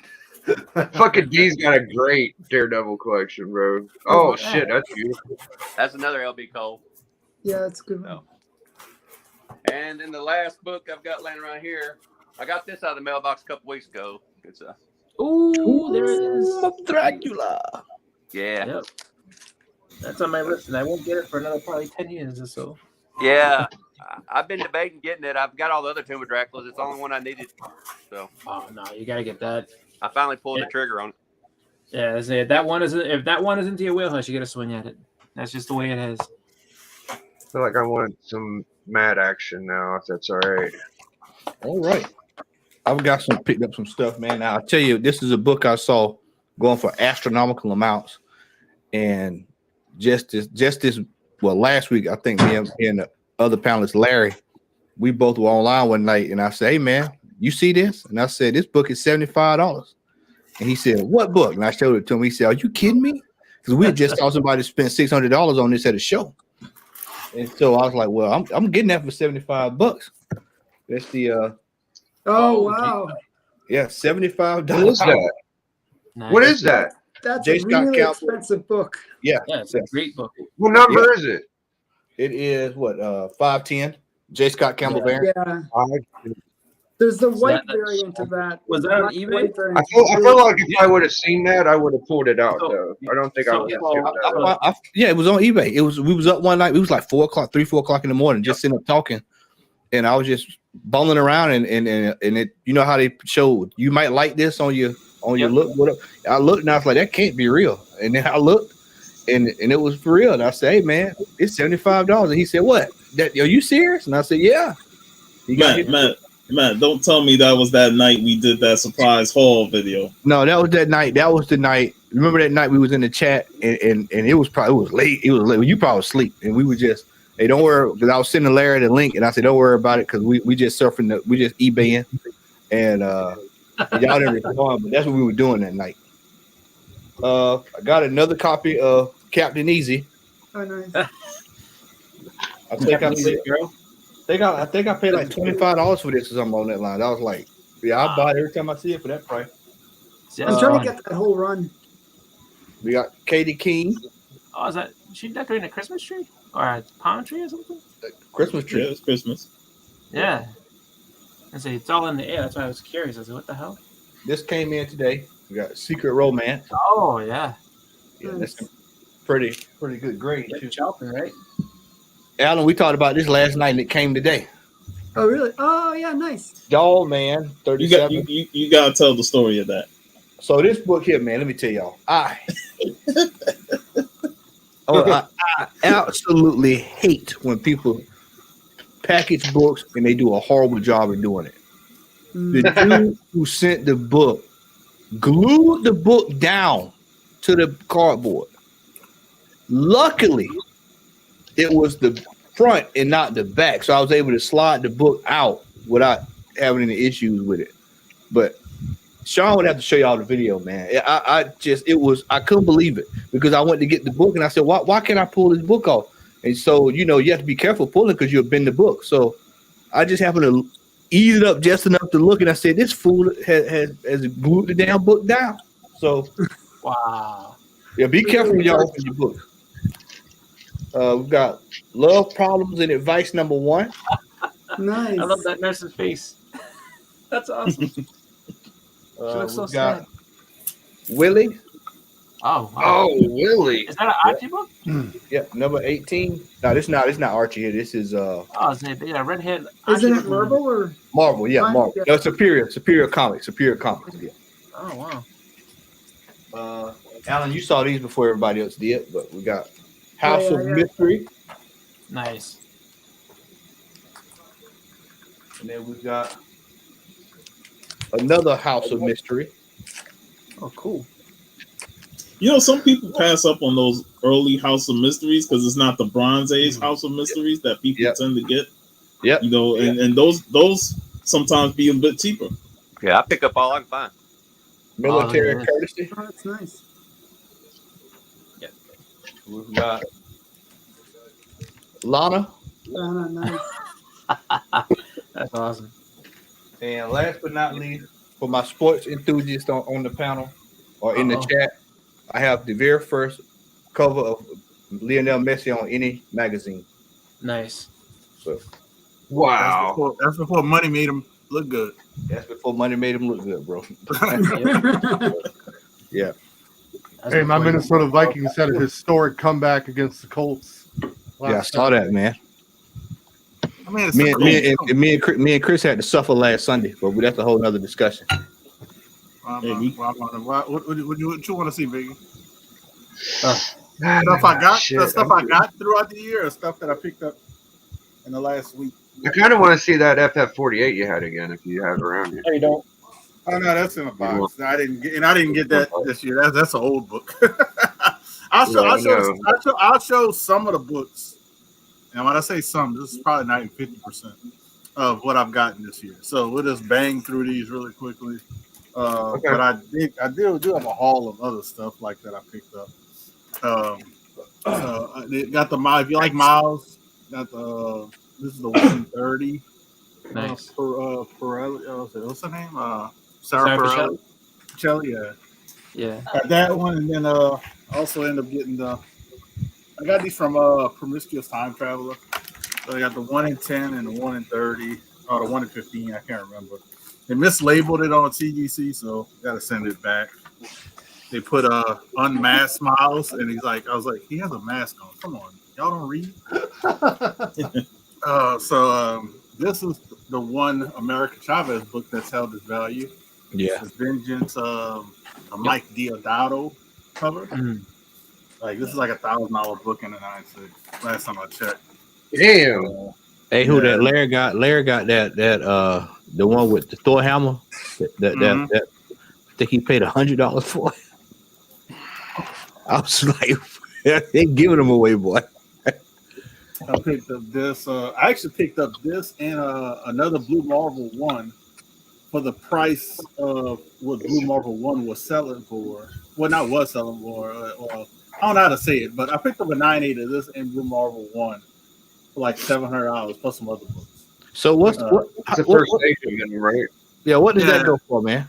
Fucking D's got a great Daredevil collection, bro. Oh, yeah. shit. That's beautiful. That's another LB Cole. Yeah, that's a good one. Oh. And then the last book I've got laying around here, I got this out of the mailbox a couple weeks ago. It's Ooh, there it is. Dracula. yeah. Yep. That's on my list, and I won't get it for another probably 10 years or so. Yeah. I've been debating getting it. I've got all the other Tomb of Draculas. It's the only one I needed. So Oh no, you gotta get that. I finally pulled Yeah. the trigger on it. Yeah, if that one is into your wheelhouse, you gotta swing at it. That's just the way it is. I feel like I want some mad action now, if that's all right. All right. I've got picked up some stuff, man. Now I'll tell you, this is a book I saw going for astronomical amounts. And just this last week, I think me and the other panelist, Larry, we both were online one night, and I said, "Hey man, you see this?" And I said, "This book is $75." And he said, "What book?" And I showed it to him. He said, "Are you kidding me?" Because we had just saw somebody spend $600 on this at a show. And so I was like, "Well, I'm getting that for $75." That's the Oh wow, yeah, $75. What is that? Nice. What is that? that's J. a Scott really Campbell. expensive book. Yeah, Yeah, it's a great book. What number is it? it is what 510. J. Scott Campbell Yeah. variant. Yeah, there's the white that's- variant of that. Was The that on black eBay? white variant. I feel like if I would have seen that, I would have pulled it out So- though. I don't think I so- would have so- skipped that. Yeah, it was on eBay. We was up one night. It was like 4 o'clock in the morning, just sitting up talking, and I was just bumbling around and it. You know how they show you might like this on your look. What I looked and I was like, that can't be real. And then I looked, and it was for real. And I said, hey man, it's $75. And he said, what? That are you serious? And I said, yeah. Matt, don't tell me that was that night we did that surprise haul video. No, that was that night. That was the night. Remember that night we was in the chat and it was late. It was late. You probably was asleep, and we were just, hey, don't worry, because I was sending Larry the link, and I said, don't worry about it, because we just surfing, we just eBaying, and y'all didn't respond, but that's what we were doing that night. I got another copy of Captain Easy. Oh nice. I think I paid like $25 for this or something on that line. I was like, yeah, I'll buy it every time I see it for that price. I'm trying to get that whole run. We got Katie King, Oh, is that she decorating a Christmas tree or a palm tree or something? Christmas tree. Yeah, it's Christmas. Yeah. I say it's all in the air. That's why I was curious. I said, what the hell? This came in today. We got Secret Romance. Oh yeah. Yeah, that's a pretty good grade too. Chopping, right? Alan, we talked about this last night and it came today. Oh really? Oh yeah, nice. Doll Man, 37. You gotta tell the story of that. So this book here, man, let me tell y'all. I absolutely hate when people package books and they do a horrible job of doing it. The dude who sent the book glued the book down to the cardboard. Luckily, it was the front and not the back, so I was able to slide the book out without having any issues with it. But Sean would have to show y'all the video, man. I couldn't believe it, because I went to get the book and I said, why can't I pull this book off? And so, you have to be careful pulling, because you'll bend the book. So I just happened to ease it up just enough to look, and I said, this fool has glued the damn book down. So wow. Yeah, be careful when y'all open your book. We've got Love Problems and Advice number 1. Nice. I love that nurse's face. That's awesome. She looks so we've got sad. Willie. Oh, wow. Oh, Willie. Is that an Archie book? Yeah, number 18. No, it's not Archie here. This is Oh, is it? Yeah, redhead. Isn't it Marvel or? Marvel. Yeah, Fine, Marvel. yeah. No, Superior Comics. Yeah. Oh, wow. Alan, you saw these before everybody else did, but we got House Yeah, of yeah. Mystery, Nice. and then we've got another House of Mystery. Oh, cool. Some people pass up on those early House of Mysteries because it's not the Bronze Age House of Mysteries that people tend to get. Yep. And those sometimes be a bit cheaper. Yeah, I pick up all I can find. Military yeah. Courtesy. Oh, that's nice. We've got Lana, Nice. That's awesome. and last but not least, for my sports enthusiasts on the panel or in the chat, I have the very first cover of Lionel Messi on any magazine. Nice. So Wow. That's before money made him look good. that's before money made him look good, bro. Yeah. That's Hey, my before- Minnesota Vikings had a historic comeback against the Colts. Yeah, I saw that, man. I mean, it's Me and Chris had to suffer last Sunday, but that's a whole nother discussion. what you want to see, Biggie? Uh, Stuff I got, Shit. the stuff I got throughout the year, or stuff that I picked up in the last week. I kind of want to see that FF48 you had again if you have it around here. No, you don't. Oh no, that's in a box. I didn't get that this year. That's an old book. I'll show some of the books, and when I say some, this is probably not even 50%. of what I've gotten this year. So we'll just bang through these really quickly. Okay. But I do have a haul of other stuff like that I picked up. They got the if you like Miles, got the this is the 130. Nice. Pirelli, what's her name? Sarah Pirelli. Pirelli, yeah. Yeah. Got that one, and then also end up getting I got these from Promiscuous Time Traveler. So I got the 1 in 10 and the 1 in 30, or the 1 in 15. I can't remember. They mislabeled it on TGC, so got to send it back. They put unmasked Miles, and I was like, he has a mask on. Come on, y'all don't read. This is the one America Chavez book that's held its value. Yeah. The Vengeance, a Mike Diodato cover. Like this is like $1,000 book in the United States. Last time I checked. Damn. Hey, who that? Larry got that the one with the Thor hammer. That I think he paid $100 for it. I was like, they giving them away, boy. I picked up this. I actually picked up this and another Blue Marvel 1 for the price of what Blue Marvel 1 was selling for. Well, not was selling for. Well, I don't know how to say it, but I picked up a 9.8 of this and Blue Marvel 1 for like $700 plus some other books. So what's it's the first station, right? Yeah, what does that go for, man?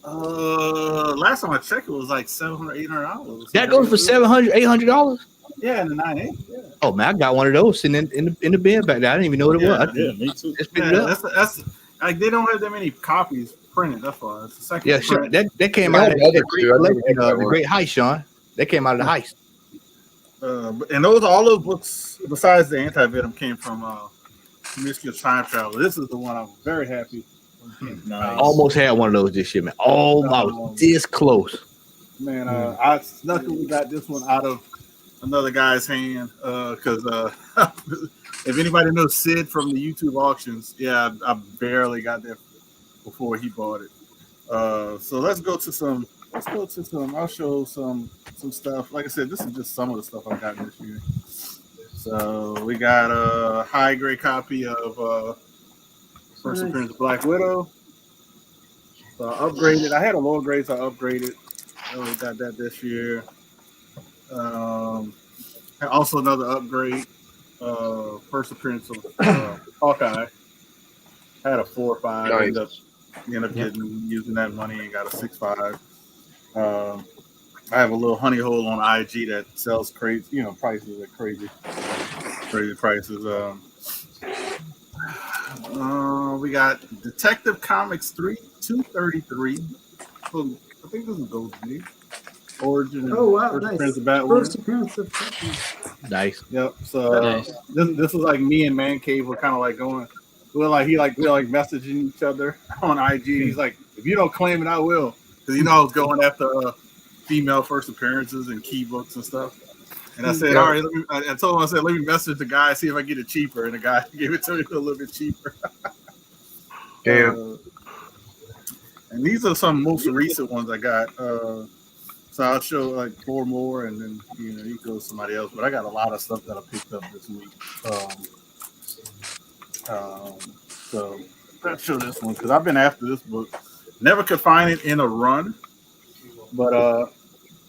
Last time I checked, it was like $700, $800. That goes for $700, $800. Yeah, in the 9.8. Yeah. Oh man, I got one of those in the bin back there. I didn't even know what it was. Yeah, me too. Just picked it up. That's like they don't have that many copies printed. That's why it's the second. Yeah, sure. That came out of the Great Heist, Sean. That came out of the Heist. And all those books besides the Anti-Venom came from Promiscuous Time Traveler. This is the one I'm very happy. Nice. Almost had one of those this year, man. Almost this close. Man, I snuckily got this one out of another guy's hand because if anybody knows Sid from the YouTube auctions, yeah, I barely got there before he bought it. So let's go to some. I'll show some stuff. Like I said, this is just some of the stuff I've gotten this year. So we got a high grade copy of First Appearance of Black Widow. So I upgraded. I had a lower grade, so I upgraded. We got that this year. Also another upgrade. First Appearance of Hawkeye. I had a 4 or 5. Nice. Ended up using that money and got a 6.5. I have a little honey hole on IG that sells crazy, prices at crazy prices. We got Detective Comics 233. I think this is Ghostface. Origin. Oh wow, First nice. Appearance of Batwoman. First appearance of Batman. Nice. Yep. So this is like me and Man Cave were kind of like going. We're like messaging each other on IG. He's like, if you don't claim it, I will. Because I was going after female first appearances and key books and stuff. And I said, all right, I told him, I said, let me message the guy, see if I get it cheaper. And the guy gave it to me a little bit cheaper. Damn. And these are some most recent ones I got. So I'll show like 4 more, and then you go to somebody else. But I got a lot of stuff that I picked up this week. So let's show this one because I've been after this book. Never could find it in a run, but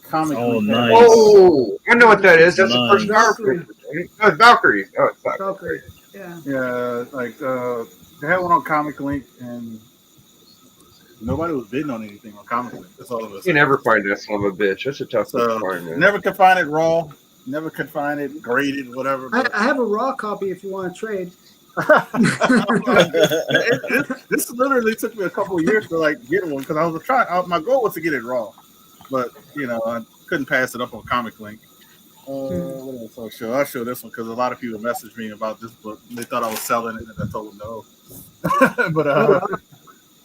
comic. Oh, nice. Oh, I know what that is. That's the first Valkyrie. Valkyrie. No, it's Valkyrie. Oh, it's Valkyrie. Valkyrie. Yeah. Yeah, like they had one on Comic Link, and nobody was bidding on anything on Comic Link. That's all of us. You never find that son of a bitch. That's a tough one to find, man. Never could find it raw. Never could find it graded, whatever. I have a raw copy if you want to trade. This literally took me a couple of years to get one because I was trying. My goal was to get it raw, but I couldn't pass it up on Comic Link. What else I'll show? I'll show this one because a lot of people messaged me about this book. They thought I was selling it, and I told them no. But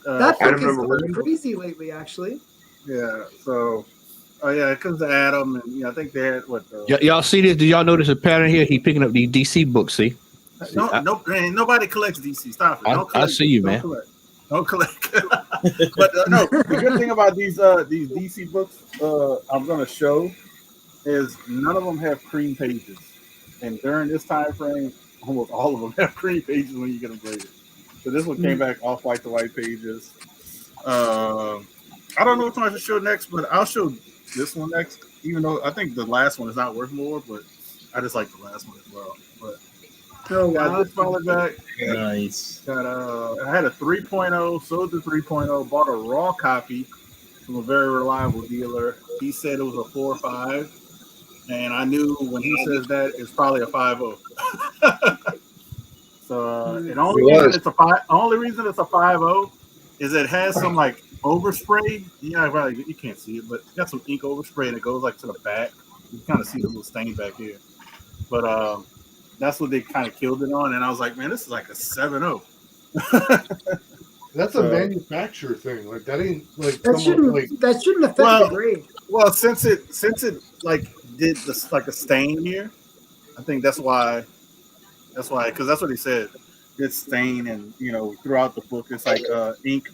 that I book remember is when- crazy lately, actually. yeah. So, it comes to Adam, and I think they had what? Y'all see this? Did y'all notice a pattern here? He picking up these DC books. See? Man, nobody collects DC. Stop it. I see you, man. Don't collect. But no, the good thing about these DC books I'm going to show is none of them have cream pages, and during this time frame, almost all of them have cream pages when you get them graded. So this one came back off white to white pages. I don't know which one I should show next, but I'll show this one next. Even though I think the last one is not worth more, but I just like the last one as well. But wow. this fella back. Nice. Got I had a 3.0, sold the 3.0, bought a raw copy from a very reliable dealer. He said it was a 4.5, and I knew when he says that it's probably a 5.0. So and only reason it's a 5.0 is it has some like overspray. Yeah, probably you can't see it, but it got some ink overspray and it goes like to the back. You kind of see the little stain back here. But that's what they kind of killed it on, and I was like, man, this is like a 7.0. That's a manufacturer thing. Like that ain't like That shouldn't affect the grade. Well, since it like did this like a stain here, I think that's why because that's what he said. It's stain, and throughout the book, it's like ink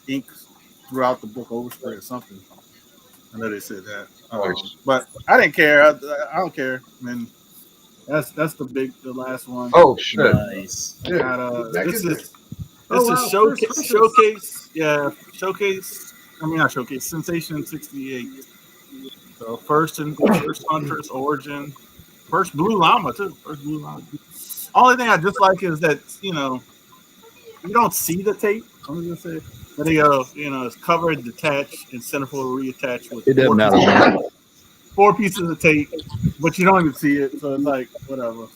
throughout the book overspray or something. I know they said that, but I didn't care. I don't care. I mean, that's the last one. Oh shit! Nice. This is showcase. Yeah, showcase. I mean, not showcase. Sensation 68. So first Huntress Origin, first Blue Llama too. First Blue Llama. Only thing I dislike is that you don't see the tape. I'm gonna say, but it's covered, detached, and centerfold reattached with. It doesn't matter, man. 4 pieces of tape, but you don't even see it, so it's like whatever.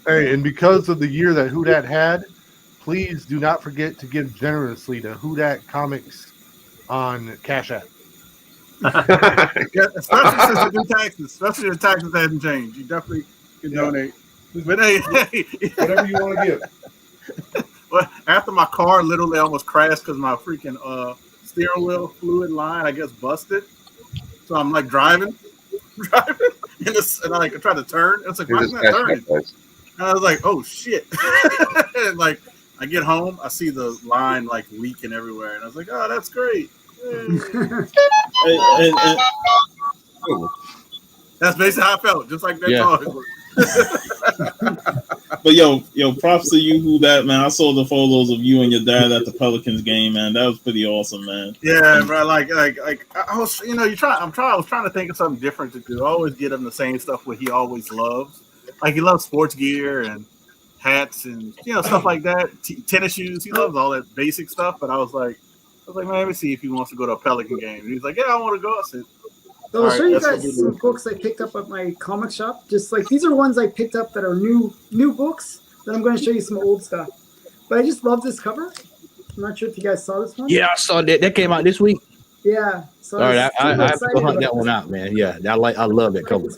Hey, and because of the year that Who Dat had, please do not forget to give generously to Who Dat Comics on Cash App. Yeah, especially since the new taxes, especially the taxes hasn't changed. You definitely can donate. But hey, whatever you want to give. Well, after my car literally almost crashed because my freaking steering wheel fluid line, I guess, busted. So I'm like driving, and I try to turn. It's like, why is that turning? And I was like, oh shit! And like I get home, I see the line like leaking everywhere, and I was like, oh, that's great. That's basically how I felt, just like that. Yeah. But yo, props to you, Who Dat, man. I saw the photos of you and your dad at the Pelicans game, man. That was pretty awesome, man. Yeah, bro. Like I was, I was trying to think of something different to do. I always get him the same stuff what he always loves. Like he loves sports gear and hats and stuff like that. Tennis shoes. He loves all that basic stuff. But I was like, man, let me see if he wants to go to a Pelican game. And he's like, yeah, I want to go. I said, So I'll show you guys some books I picked up at my comic shop. Just like these are ones I picked up that are new books. Then I'm going to show you some old stuff. But I just love this cover. I'm not sure if you guys saw this one. Yeah, I saw that. That came out this week. Yeah. So all right, I have to hunt that one out, man. Yeah, I love that cover.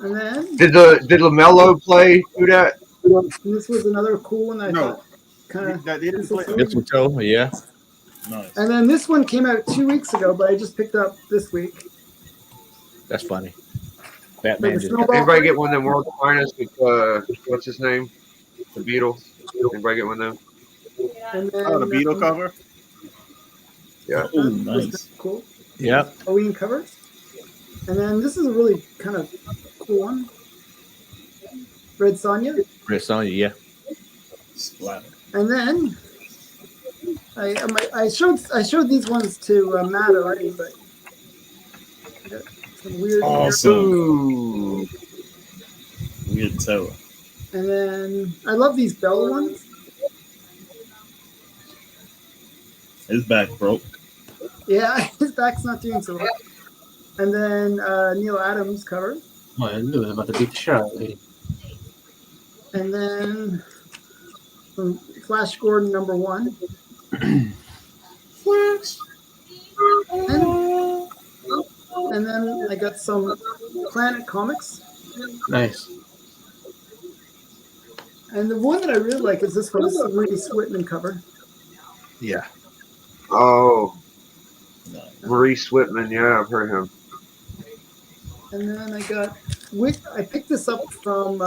And then did LaMelo play Who Dat? And this was another cool one. I thought kind of. This one too. Yeah. Nice. And then this one came out 2 weeks ago, but I just picked up this week. That's funny. Batman. Anybody get one of them World's Finest with what's his name? The Beetle. Anybody get one of them? And then, the Beetle cover. Yeah. Ooh, nice. Cool. Yeah. Halloween cover. And then this is a really kind of cool one. Red Sonja. Red Sonja, yeah. Splatter. And then I showed these ones to Matt already, but I got some weird. Awesome. Weird terror. And then I love these Bella ones. His back broke. Yeah, his back's not doing so well. And then Neil Adams cover. Oh, I knew it was about to beat the shit out of me. And then Flash Gordon #1. Flash. And then I got some Planet Comics. Nice. And the one that I really like is this one. This is a Rudy Switman cover. Yeah. Oh. Maurice Whitman, yeah, I've heard him. And then I picked this up from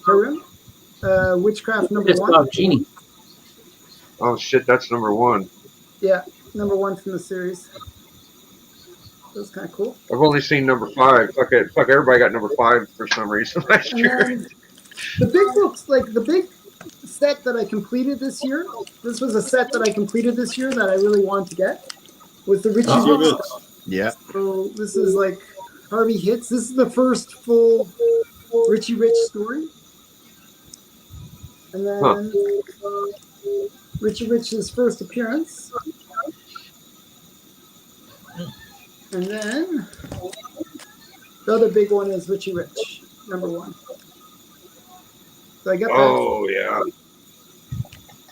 Harim, Witchcraft #1. Genie. Oh shit, that's #1. Yeah, #1 from the series. That's kind of cool. I've only seen #5. Fuck everybody got #5 for some reason last year. And the big books, like the big set that I completed this year. This was a set that I completed this year that I really wanted to get. Was the Richie Oh, Rich good. stuff. Yeah. So this is like Harvey Hits. This is the first full Richie Rich story. And then Richie Rich's first appearance. And then the other big one is Richie Rich, #1. So I got that. Oh yeah.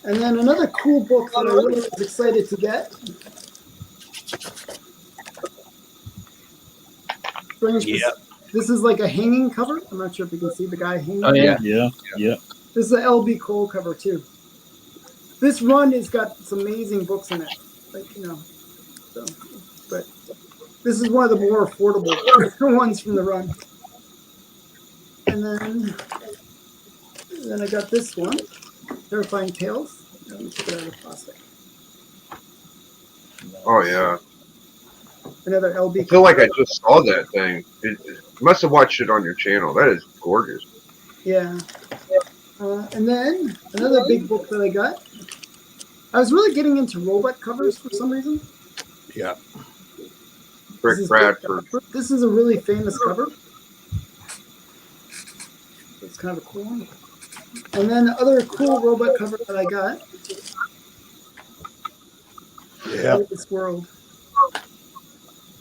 And then another cool book that I really was excited to get. Yeah. This is like a hanging cover. I'm not sure if you can see the guy hanging. Oh yeah. Yeah. This is an LB Cole cover too. This run has got some amazing books in it, like So, but this is one of the more affordable ones from the run. And then I got this one, Terrifying Tales. Let me take it out of the plastic. Oh yeah. Another LB. I feel like I just saw that thing. It must have watched it on your channel. That is gorgeous. Yeah. And then another big book that I got. I was really getting into robot covers for some reason. Yeah. Rick Bradford. This is a really famous cover. It's kind of a cool one. And then the other cool robot cover that I got. Yeah. This World.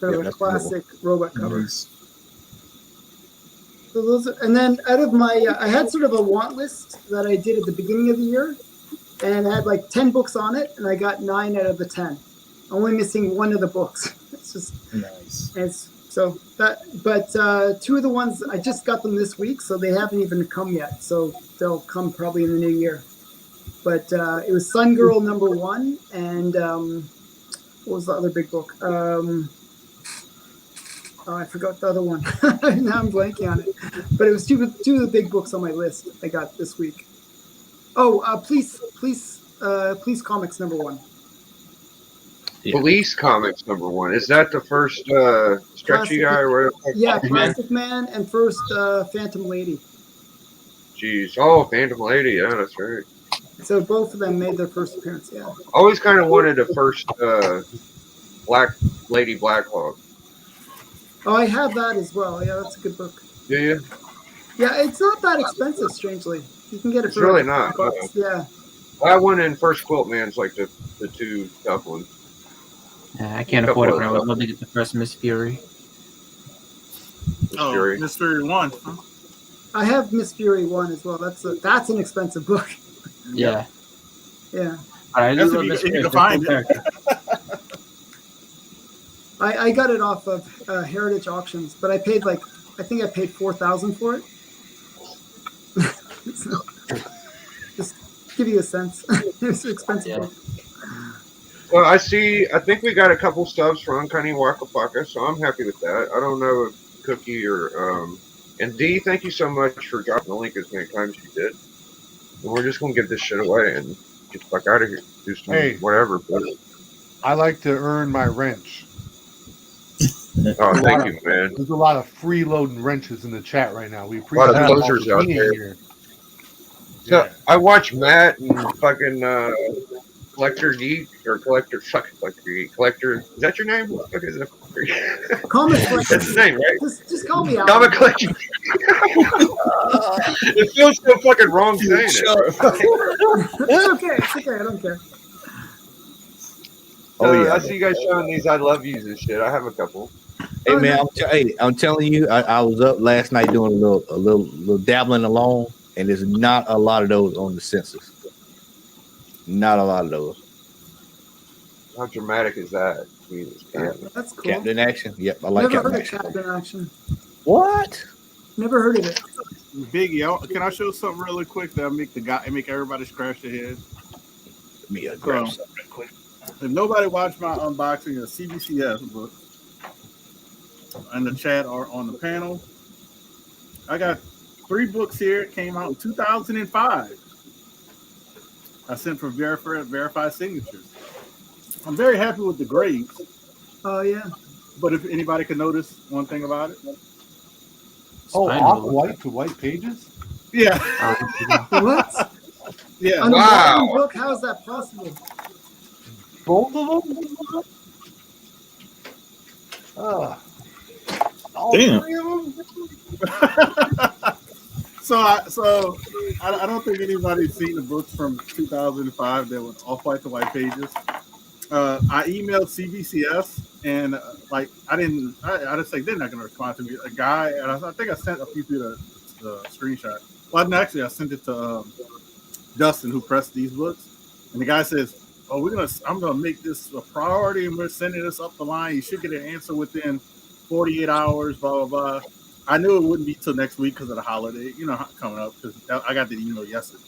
Sort of a classic robot cover. Nice. So those, and then out of my, I had sort of a want list that I did at the beginning of the year, and I had like 10 books on it, and I got 9 out of the 10. Only missing one of the books. It's just Nice. it's so that, but 2 of the ones I just got them this week, so they haven't even come yet. So they'll come probably in the new year. But it was Sun Girl #1, and what was the other big book? Oh, I forgot the other one. Now I'm blanking on it. But it was two of the big books on my list I got this week. Oh, Police Comics #1. Yeah. Police Comics #1. Is that the first stretchy Classic. guy? Or Yeah, Plastic Man and first Phantom Lady. Jeez. Oh, Phantom Lady. Yeah, that's right. So both of them made their first appearance. Yeah. Always kind of wanted a first Black Lady Blackhawk. Oh, I have that as well. Yeah, that's a good book. Do you? Yeah, it's not that expensive. Strangely, you can get it It's for really like not. $5. Yeah. That one and First Quilt Man's like the 2 tough ones. I can't afford it, but I would love to get the first Miss Fury. Oh, Fury. Miss Fury 1. Huh? I have Miss Fury 1 as well. That's an expensive book. Yeah. Yeah. I do That's love if Miss you Fury. can find it. I got it off of Heritage Auctions, but I think I paid $4,000 for it. So, just give you a sense. It's an expensive book. Well, I think we got a couple subs for Uncanny Waka Flocka, so I'm happy with that. I don't know if Cookie or and D, thank you so much for dropping the link as many times you did. And we're just gonna get this shit away and get the fuck out of here. Do some whatever. But I like to earn my wrench. oh, thank you, man. There's a lot of freeloading wrenches in the chat right now. We A lot appreciate of all closers the out being there. here. So Yeah. I watch Matt and fucking Collector Geek or Collector Geek. Collector, is that your name? What the fuck is that? Comic Collector. That's his name, right? Just call me out. Comic Collector. It feels so fucking wrong saying it, bro. It's okay. It's okay. I don't care. Oh yeah, I see you guys showing these I love yous and shit. I have a couple. Hey man, I'm telling you, I was up last night doing a little dabbling along, and there's not a lot of those on the census. Not a lot of those. How dramatic is that? Jesus Christ. That's cool. Captain Action. Yep, I like Never Captain heard of Action. Captain Action. What? Never heard of it. Biggie, can I show something really quick that'll make everybody scratch their head? Me grab something real quick. If nobody watched my unboxing of CBCS book in the chat or on the panel, I got 3 books here. It came out in 2005. I sent for verified signatures. I'm very happy with the grades. Oh yeah. But if anybody can notice one thing about it. Oh, off white to white pages? Yeah. What? Yeah. On the Wow. modern book, how is that possible? Both of them? All Damn. three of them? So I don't think anybody's seen the books from 2005 that were off-white to white pages. I emailed CBCS and I just like they're not going to respond to me. A guy, and I think I sent a few people the screenshot. Well, actually, I sent it to Dustin, who pressed these books, and the guy says, "Oh, I'm gonna make this a priority, and we're sending this up the line. You should get an answer within 48 hours." Blah blah blah. I knew it wouldn't be till next week because of the holiday, coming up. Because I got the email yesterday.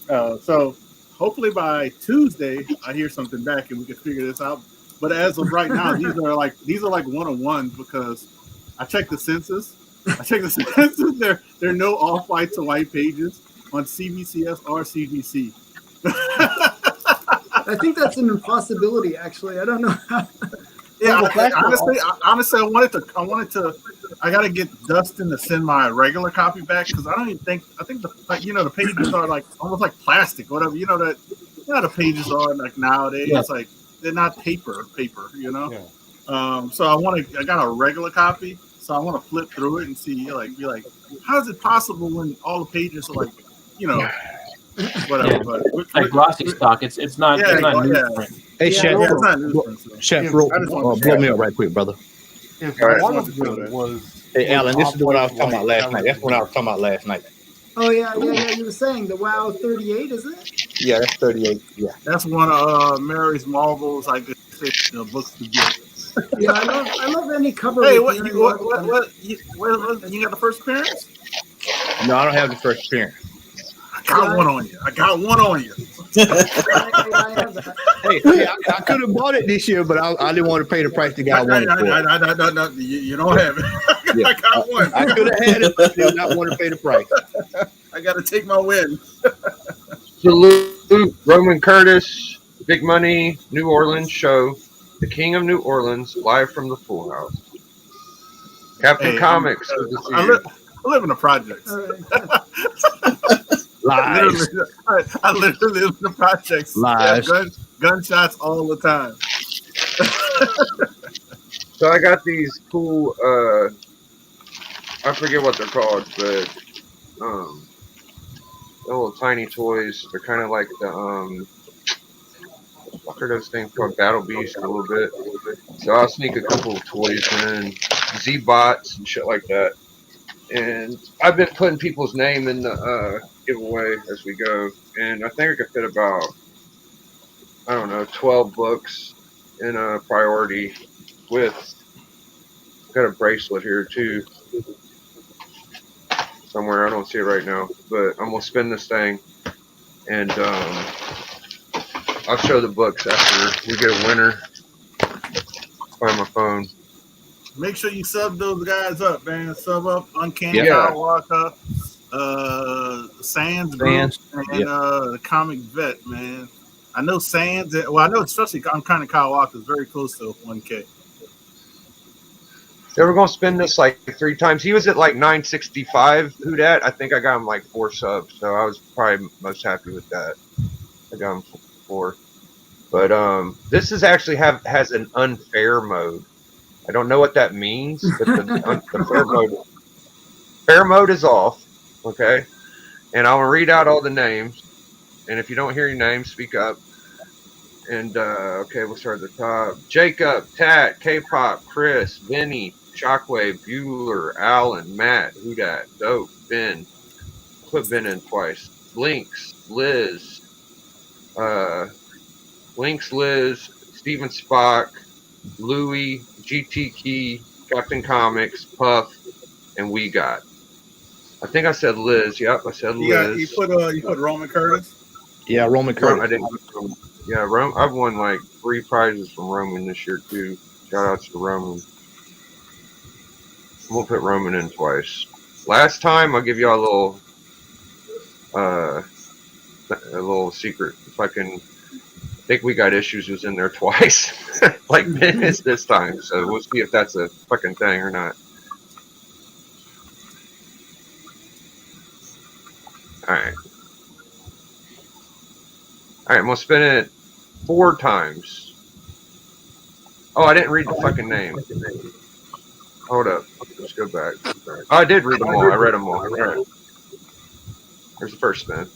So hopefully by Tuesday I hear something back and we can figure this out. But as of right now, these are like 101 because I checked the census. There are no off white to white pages on CBCS or CBC. I think that's an impossibility. Actually, I don't know. Yeah, honestly, I got to get Dustin to send my regular copy back because I think the pages are like almost like plastic, whatever. The pages are like nowadays. Yeah. It's like they're not paper. Yeah. So I got a regular copy. So I want to flip through it and see, be like, how is it possible when all the pages are like, whatever. Yeah. But Like glossy stock. It's not Yeah, newsprint. Hey, Yeah, Chef, it's not newsprint. Chef, Yeah, blow I just want to me up right quick, brother. If All right. one of them was, Hey, Alan, this is the one I was talking about last off-white, night. That's what I was talking about last night. Oh yeah. You were saying the WoW 38, isn't it? Yeah, that's 38. Yeah. That's one of Mary's marvels. I could say books to get. Yeah, I love any cover. Hey, with you Gary Larson. got the first appearance? No, I don't have the first appearance. I got one on you. I have that. Hey, I could have bought it this year, but I didn't want to pay the price the guy wanted for it. No, you don't have it. Yeah. I got one. I could have had it, but did not want to pay the price. I got to take my win. Salute Roman Curtis, Big Money, New Orleans show, the King of New Orleans, live from the Full House. Captain Hey, Comics, good to see I you. live in the projects. All right. Lies. I literally live in the projects. Lies. Yeah, gunshots all the time. So I got these cool, I forget what they're called, but they're little tiny toys. They're kind of like the what are those things called? Battle Beast a little bit. So I'll sneak a couple of toys in, Z-Bots and shit like that. And I've been putting people's name in the giveaway as we go. And I think I could fit about, 12 books in a priority with, got a bracelet here too. Somewhere, I don't see it right now. But I'm going to spin this thing. And I'll show the books after we get a winner. Find my phone. Make sure you sub those guys up, man. Sub up Uncanny Yeah. Walker, Sandz, Sandz, and the Comic Vet, man. I know Sandz. Well, I know especially Uncanny Walker is very close to 1K. They were going to spin this like 3 times. He was at like 965. Who dat? I think I got him like 4 subs, so I was probably most happy with that. I got him 4. But this is actually has an unfair mode. I don't know what that means, but the fair mode is off. Okay, and I'll read out all the names, and if you don't hear your name, speak up. And okay, we'll start at the top. Jacob, Tat, K-Pop, Chris, Vinny, Shockwave, Bueller, Alan, Matt, Who Dat, Dope, Ben. Put Ben in twice. Links, Liz, Steven Spock, Louie, GT Key, Captain Comics, Puff, and We Got. I think I said Liz. Yep, I said Liz. You put Roman Curtis. Yeah, Roman I Curtis. didn't. Yeah, I've won like 3 prizes from Roman this year too. Shout outs to Roman. We'll put Roman in twice. Last time, I'll give y'all a little secret. If I can, I think We Got Issues was in there twice, like Ben is this time. So we'll see if that's a fucking thing or not. All right. right, I'm gonna spin it 4 times. Oh, I didn't read the fucking name. Hold up. Let's go back. Oh, I did read them all. I read them all. All right. Here's the first spin.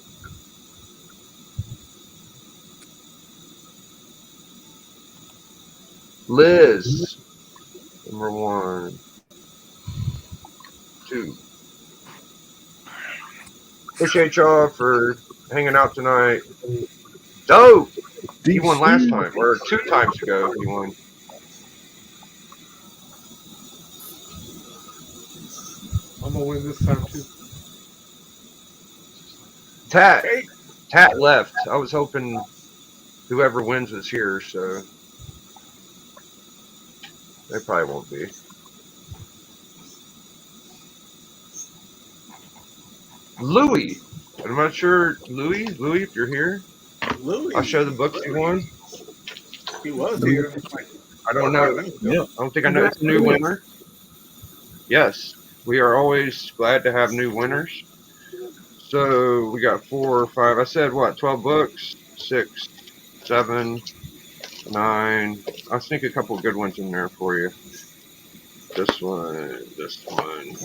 Liz. Number 1. 2. Appreciate y'all for hanging out tonight. Dope! He won last time, or 2 times ago he won. I'm gonna win this time too. Tat left. I was hoping whoever wins is here, so they probably won't be. Louis. I'm not sure. Louis, if you're here, Louis. I'll show the books you won. He was here. I don't know. Yeah. I don't think I know. It's a new winner. Yes, we are always glad to have new winners. So we got 4 or 5. I said what? 12 books. 6, 7, 9. I'll sneak a couple good ones in there for you. This one. This one.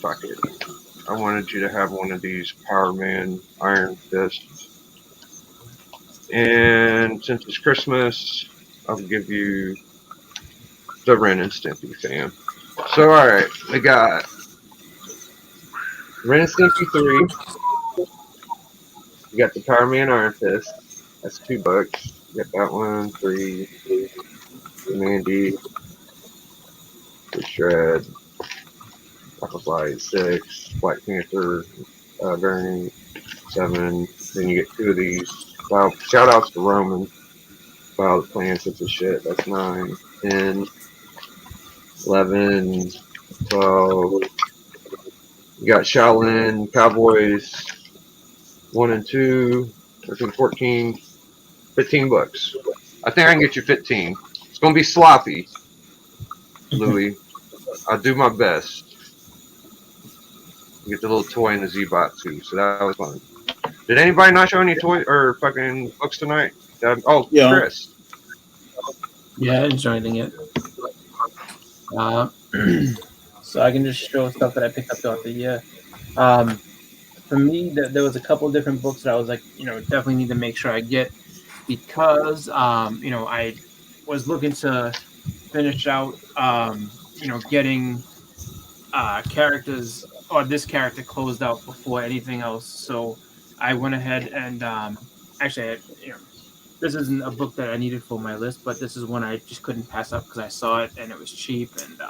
Fuck it. I wanted you to have one of these Power Man Iron Fists. And since it's Christmas, I'll give you the Ren and Stimpy fam. So, alright, we got Ren and Stimpy 3. We got the Power Man Iron Fist. That's $2. We got that one, 3. Mandy. The Shred. Firefly 6, Black Panther variant 7. Then you get 2 of these. Wow, shout outs to Roman. Wow, the plans of the shit. That's 9, 10, 11, 12. You got Shaolin, Cowboys 1 and 2, 13, 14, 15 bucks. I think I can get you 15. It's gonna be sloppy, Louis. I'll do my best. You get the little toy in the Z-Bot too, so that was fun. Did anybody not show any toys or fucking books tonight? Oh, yeah. Chris. Yeah, I didn't show anything yet. So I can just show stuff that I picked up throughout the year. For me, there was a couple of different books that I was like, definitely need to make sure I get because, I was looking to finish out, getting characters or this character closed out before anything else. So I went ahead and actually, this isn't a book that I needed for my list, but this is one I just couldn't pass up because I saw it and it was cheap and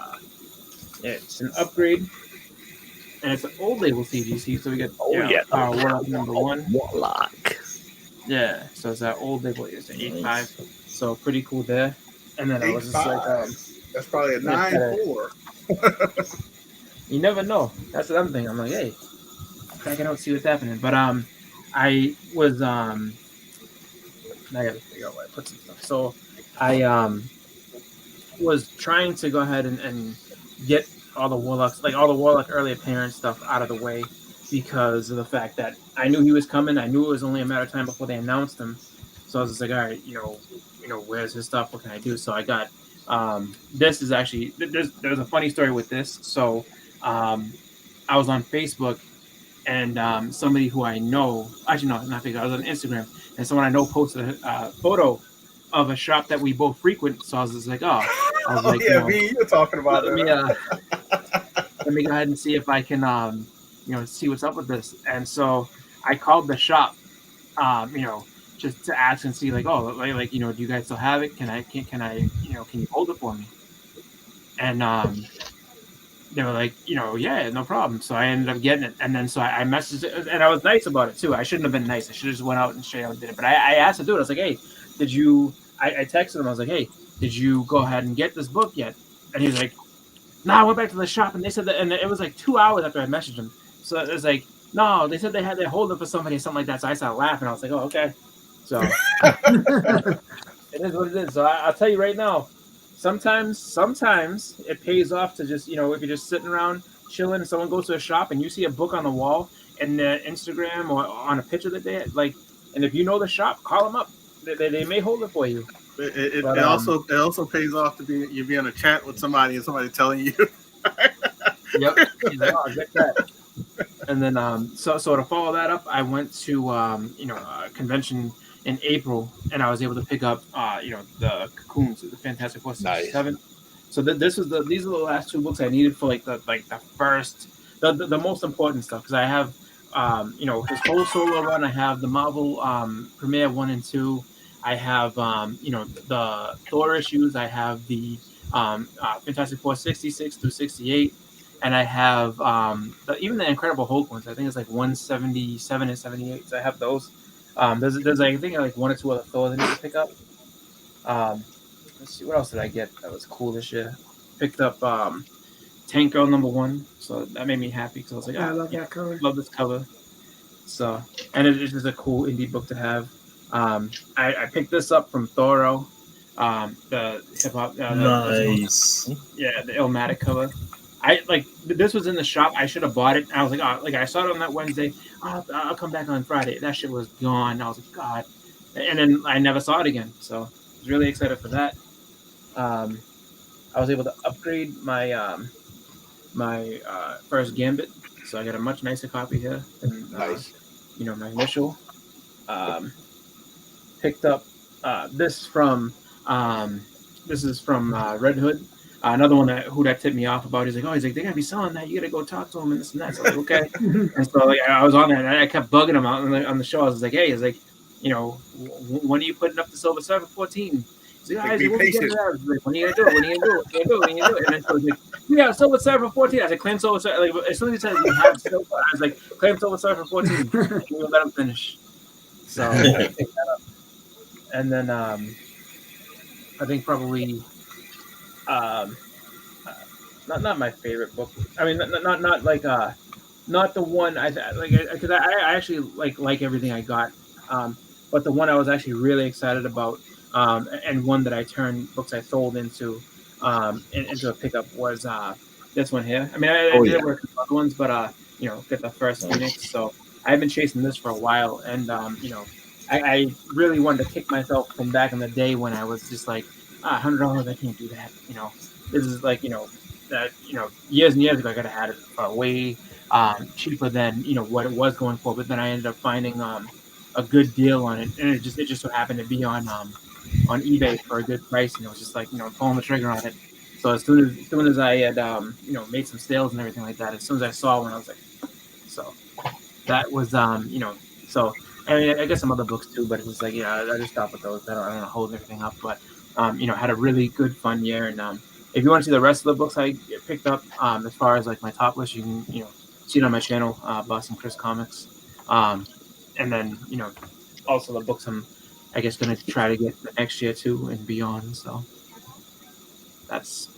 it's an upgrade. And it's an old label CGC, so we get Warlock number 1. Warlock. Yeah, so it's that old label. It's an 8.5, so pretty cool there. And then I was just like, that's probably a 9.4. You never know. That's the other thing. I'm like, hey, I don't see what's happening. But I was I gotta figure out where I put some stuff. So I was trying to go ahead and get all the Warlocks, like all the Warlock early appearance stuff out of the way because of the fact that I knew he was coming. I knew it was only a matter of time before they announced him. So I was just like, all right, where's his stuff? What can I do? So I got this is actually there's a funny story with this. So I was on Facebook and somebody who I know, actually no, not Facebook, I was on Instagram, and someone I know posted a photo of a shop that we both frequent. So I was just like, you're talking about let me go ahead and see if I can see what's up with this. And so I called the shop, just to ask and see do you guys still have it? Can I can you hold it for me? And they were like, yeah, no problem. So I ended up getting it. And then so I messaged it, and I was nice about it too. I shouldn't have been nice. I should have just went out and straight out did it. But I asked the dude, I was like, hey, did you, I texted him, I was like, hey, did you go ahead and get this book yet? And he was like, no, I went back to the shop and they said that, and it was like 2 hours after I messaged him. So it was like, no, they said they had their hold up for somebody or something like that. So I started laughing. I was like, oh, okay. So it is what it is. So I'll tell you right now, sometimes it pays off to just, if you're just sitting around chilling and someone goes to a shop and you see a book on the wall and their Instagram or on a picture that they like, and if you know the shop, call them up. They may hold it for you. It also pays off to be in a chat with somebody and somebody telling you. Yep. He's like, oh, get that. And then so to follow that up, I went to a convention in April, and I was able to pick up the Cocoons, the Fantastic Four 67. So these are the last two books I needed for the first, the most important stuff, because I have his whole solo run. I have the Marvel Premiere 1 and 2. I have the Thor issues. I have the Fantastic Four 66 through 68. And I have even the Incredible Hulk ones. I think it's like 177 and 78. So I have those. There's I think like one or two other Thors I need to pick up. Let's see, what else did I get that was cool this year? Picked up Tank Girl #1. So that made me happy because I was like, I love that cover. Love this cover. So, and it's just a cool indie book to have. I picked this up from Thoro, the hip hop. Nice. The Illmatic cover. This was in the shop. I should have bought it. I was like, I saw it on that Wednesday. I'll come back on Friday. That shit was gone. I was like, God. And then I never saw it again. So I was really excited for that. I was able to upgrade my my first Gambit. So I got a much nicer copy here than my initial. Picked up this from Red Hood. Another one that tipped me off about. He's like, they're gonna be selling that. You gotta go talk to them and this and that. So I was like, okay. And so I was on that, and I kept bugging him out on the show. I was like, hey, when are you putting up the Silver Surfer 14? He's like, be patient. When are you gonna do it? When are you gonna do it? And then so like, yeah, Silver Surfer 14. I said, claim Silver Surfer. Like, as soon as he said you have Silver, I was like, claim Silver Surfer 14. And we'll let him finish. So I picked that up. And then I think probably. Not my favorite book. I mean, not the one because I actually like everything I got. But the one I was actually really excited about, and one that I turned books I sold into a pickup was this one here. I mean, I did work with other ones, but get the first Phoenix. So I've been chasing this for a while, and I really wanted to kick myself from back in the day when I was just like, $100, I can't do that. This is that years and years ago I could have had it for way cheaper than what it was going for. But then I ended up finding a good deal on it, and it just so happened to be on eBay for a good price. And it was just like pulling the trigger on it. So as soon as I had made some sales and everything like that, as soon as I saw one, I was like, so that was so. I mean, I guess some other books too, but it was like, I just stopped with those. I don't want to hold everything up, but had a really good fun year. And if you want to see the rest of the books I picked up, as far as like my top list, you can see it on my channel, Boston Chris Comics. And then also the books I'm going to try to get next year too and beyond. So that's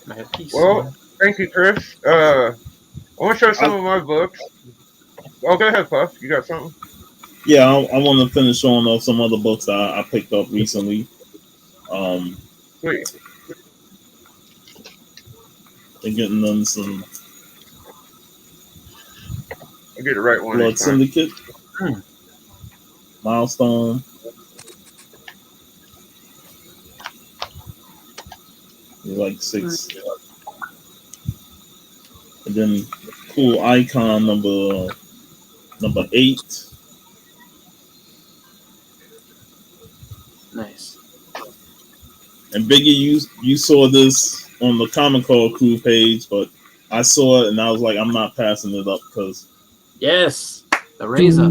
my piece. Well, thank you, Chris. I want to show some of my books. Oh, go ahead, Puff. You got something? Yeah, I want to finish showing off some other books I picked up recently. Sweet. And getting them some. I'll get the right one. Blood Syndicate. Milestone. Like 6. And then cool icon number 8. Nice. And Biggie, you saw this on the Comic Call Crew page, but I saw it and I was like, I'm not passing it up because. Yes, the Razor.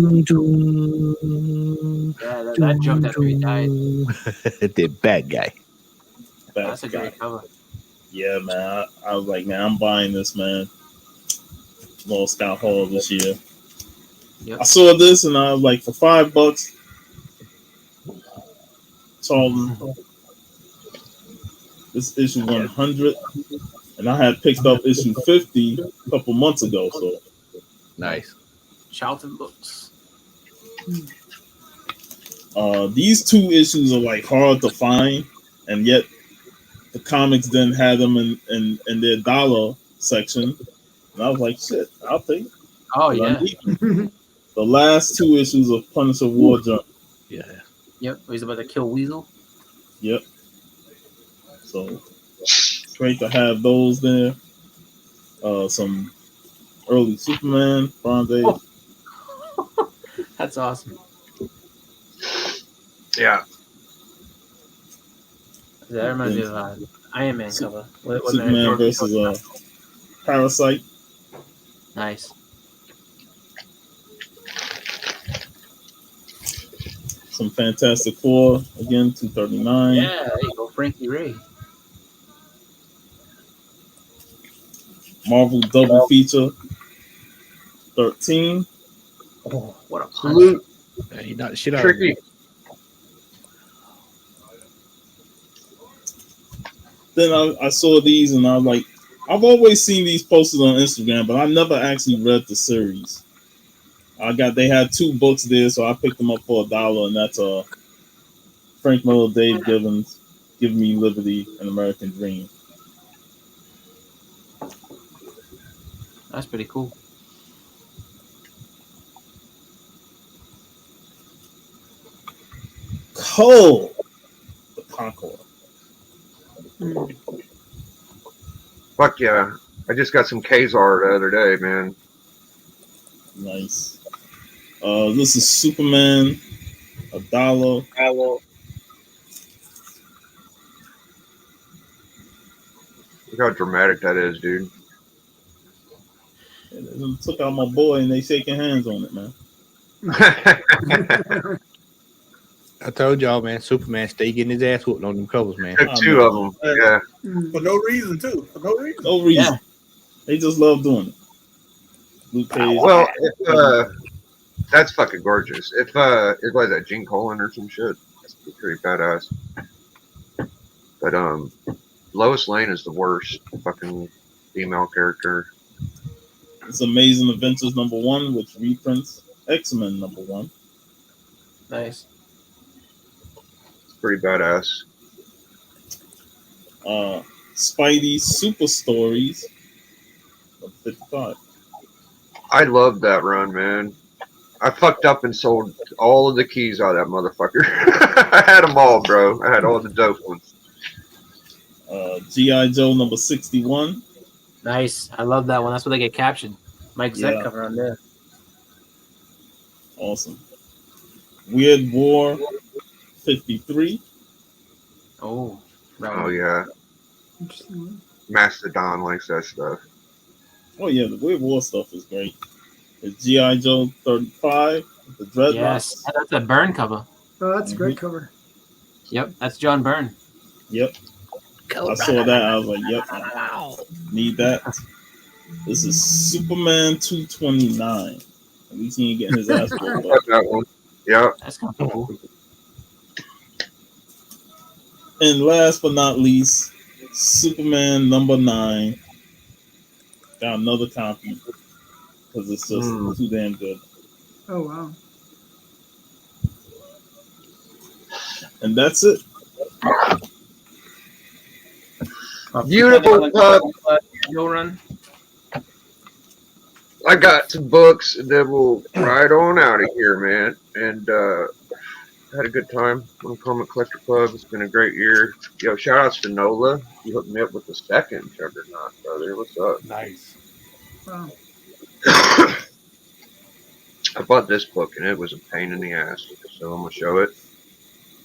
That jumped after he died. The bad guy. That's a great cover. Yeah, man. I was like, man, I'm buying this, man. Lost Scott Hall this year. Yep. I saw this and I was like, for $5. So this issue 100, and I had picked up issue 50 a couple months ago. So nice. Charlton Books. These 2 issues are like hard to find, and yet the comics didn't have them in their dollar section. And I was like, shit, I'll take it. Oh But I yeah. need them. The last 2 issues of Punisher War Journal. Yeah. Yep. He's about to kill Weasel. Yep. So it's great to have those there. Some early Superman, Bronze Age. Oh. That's awesome. Yeah. That reminds me of Iron Man cover. What Superman versus Parasite. Nice. Some Fantastic Four again, 239. Yeah, there you go, Frankie Ray. Marvel double feature, 13. Oh, what a punch. Salute. He knocked the shit out Tricky. of him. Then I saw these and I was like, I've always seen these posted on Instagram, but I never actually read the series. They had 2 books there, so I picked them up for $1, and that's Frank Miller, Dave Gibbons, Give Me Liberty, An American Dream. That's pretty cool. Cole the Conqueror. Fuck yeah. I just got some Kazar the other day, man. Nice. This is Superman, $1. Look how dramatic that is, dude. And they took out my boy and they shaking hands on it, man. I told y'all, man, Superman stay getting his ass whooped on them covers, man. Took 2 of them. Yeah. For no reason, too. For no reason. No reason. Yeah. They just love doing it. Luke Cage. Well, that's fucking gorgeous. If it was that Gene Colan or some shit, that's pretty badass. But Lois Lane is the worst fucking female character. It's Amazing Adventures #1, which reprints X-Men #1. Nice. It's pretty badass. Spidey Super Stories, 55. I loved that run, man. I fucked up and sold all of the keys out of that motherfucker. I had them all, bro. I had all the dope ones. G.I. Joe #61. Nice. I love that one. That's what they get captioned. Mike Zeck Yeah. cover on there. Awesome. Weird War 53. Oh. Right. Oh, yeah. Interesting. Mastodon likes that stuff. Oh yeah, the Weird War stuff is great. It's G.I. Joe 35, the Dreadnoughts. Yes. That's a Byrne cover. Oh, that's a great cover. Yep. That's John Byrne. Yep. I saw that. I was like, yep, I need that. This is Superman 229. At least he ain't getting his ass whooped. Fuck that one. Yeah. That's kind of cool. And last but not least, Superman #9. Got another copy because it's just too damn good. Oh, wow. And that's it. Beautiful pup. You'll run. I got some books and then we'll ride on out of here, man. And had a good time on Comic Collector Club. It's been a great year. Yo, shout outs to Nola. You hooked me up with the second Juggernaut, brother. What's up? Nice. Wow. I bought this book and it was a pain in the ass. So I'm gonna show it.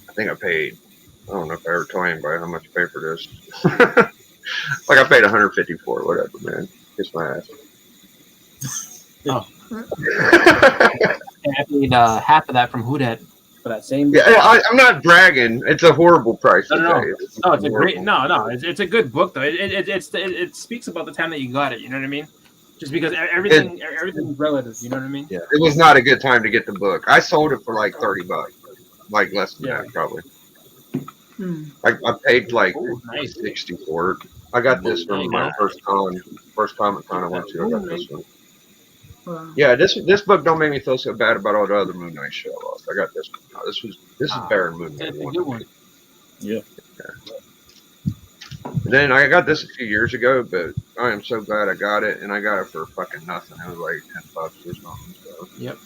I think I paid. I don't know if I ever told anybody how much I paid for this. Like I paid $150 for it, whatever, man. Kiss my ass. Oh. I paid half of that from Houdat for that same. Yeah, I'm not bragging. It's a horrible price. No, to pay. it's a great. No, it's a good book though. It speaks about the time that you got it. You know what I mean? Just because everything's relative. You know what I mean? Yeah. It was not a good time to get the book. I sold it for like $30, like less than that probably. I paid like $60 for it. I got this from my first Comic Con I went to. I got this one. Wow. Yeah, this book don't make me feel so bad about all the other Moon Knight shit I lost. I got this one. No, this is better than Moon Knight. That's a good one. Yeah. And then I got this a few years ago, but I am so glad I got it, and I got it for fucking nothing. It was like $10 or something. So. Yep.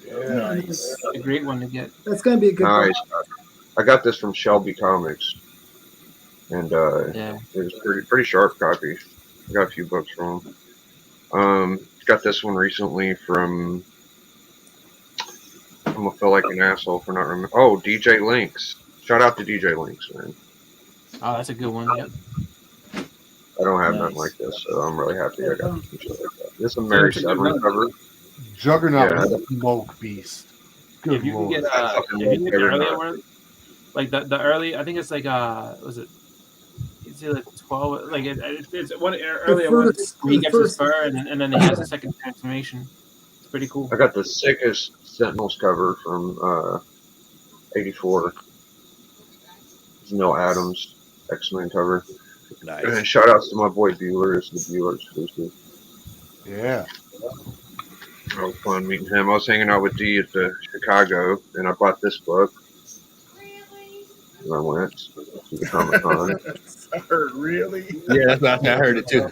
Yeah. Nice. A great one to get. That's gonna be a good Nice. book. I got this from Shelby Comics, and Yeah. it was pretty sharp copy. I got a few books from them. Got this one recently from. I'm gonna feel like an asshole for not remembering. Oh, DJ Links. Shout out to DJ Links, man. Oh, that's a good one. Yep. I don't have Nice. nothing like this, so I'm really happy I got some shit like that. This is a Yeah, Mary it's a good Severin run. cover. Juggernaut Yeah. is a smoke beast. Good If you can lord. get if you can get the earlier one, like the early, I think it's like was it? It's either 12. Like it's one earlier one first- where he the gets his first- fur and then he has a second transformation. It's pretty cool. I got the sickest Sentinels cover from '84. It's Neil Adams X-Men cover. Nice. And shout outs to my boy Bueller. It's the Bueller exclusive. Yeah. It was fun meeting him. I was hanging out with D at the Chicago, and I bought this book. And I went to the Comic Con. I heard really. Yeah, that's what I heard it too.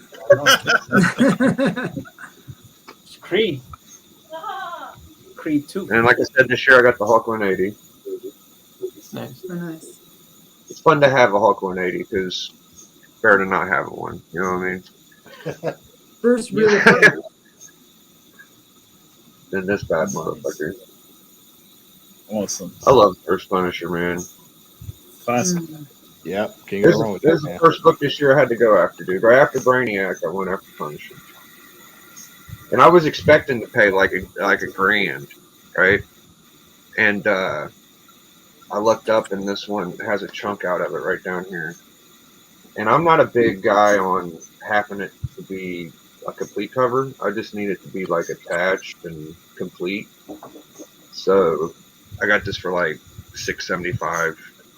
Creed. Creed 2. And like I said, this year I got the Hulk 180. Nice. Oh, nice. It's fun to have a Hulk 180 because better than not having one. You know what I mean? First real Than this bad motherfucker. Awesome. I love First Punisher, man. Classic. Yep. Can't This go wrong with is that, the man. first book this year I had to go after, dude. Right after Brainiac, I went after Punisher. And I was expecting to pay like a grand, right? And I looked up, and this one has a chunk out of it right down here. And I'm not a big guy on having it to be a complete cover. I just need it to be like attached and complete. So I got this for like $6.75.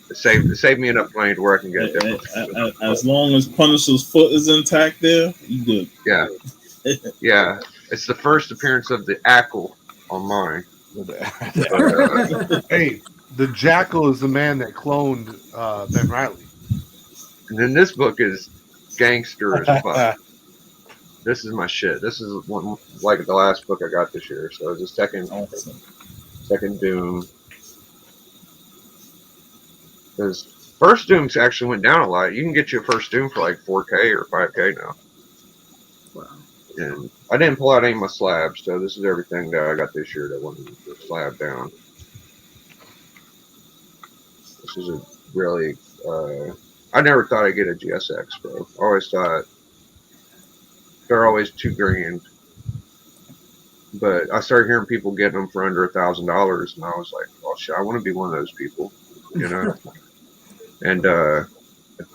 It saved me enough money to where I can get it. As long as Punisher's foot is intact there, you good. Yeah. Yeah. It's the first appearance of the Ackle on mine. Hey, the Jackal is the man that cloned Ben Reilly. And then this book is gangster as fuck. This is my shit. This is one like the last book I got this year. So it's the second Doom. Because first Doom's actually went down a lot. You can get your first Doom for like 4K or 5K now. Wow. And I didn't pull out any of my slabs, so this is everything that I got this year that wasn't slab down. This is a really I never thought I'd get a GSX, bro. I always thought they're always $2,000. But I started hearing people getting them for under $1,000, and I was like, "Oh shit, I want to be one of those people," you know. And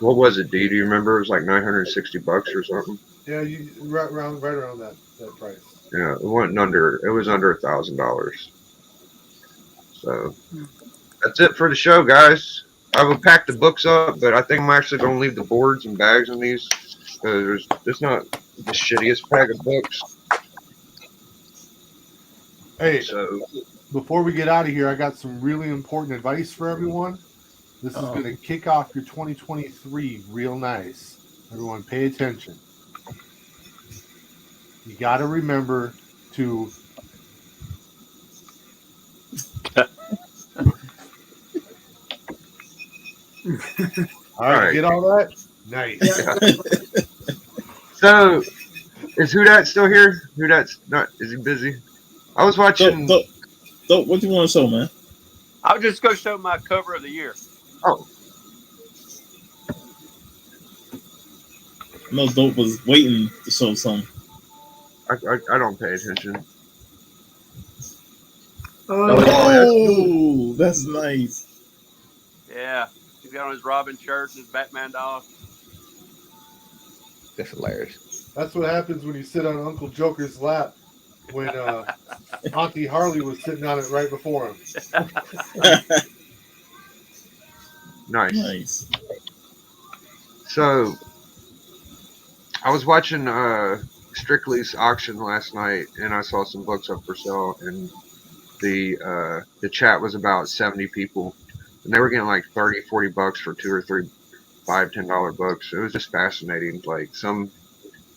what was it, D? Do you remember? It was like $960 or something. Yeah, right around that price. Yeah, it wasn't under. It was under $1,000. So that's it for the show, guys. I will pack the books up, but I think I'm actually going to leave the boards and bags in these. There's just not the shittiest pack of books. Hey, So before we get out of here, I got some really important advice for everyone. This is going to kick off your 2023 real nice. Everyone, pay attention. You got to remember to all right, get all that? Nice. So, is Who Dat still here? Who Dat's not? Is he busy? I was watching. Dope, what do you want to show, man? I'll just go show my cover of the year. Oh, No, Dope was waiting to show something. I don't pay attention. Oh, that's nice. Yeah, he's got on his Robin shirt and his Batman doll. That's hilarious. That's what happens when you sit on Uncle Joker's lap when Auntie Harley was sitting on it right before him. Nice. Nice. So, I was watching Strictly's auction last night, and I saw some books up for sale, and the chat was about 70 people, and they were getting like $30-$40 for 2 or 3 $5-10 books. It was just fascinating. Like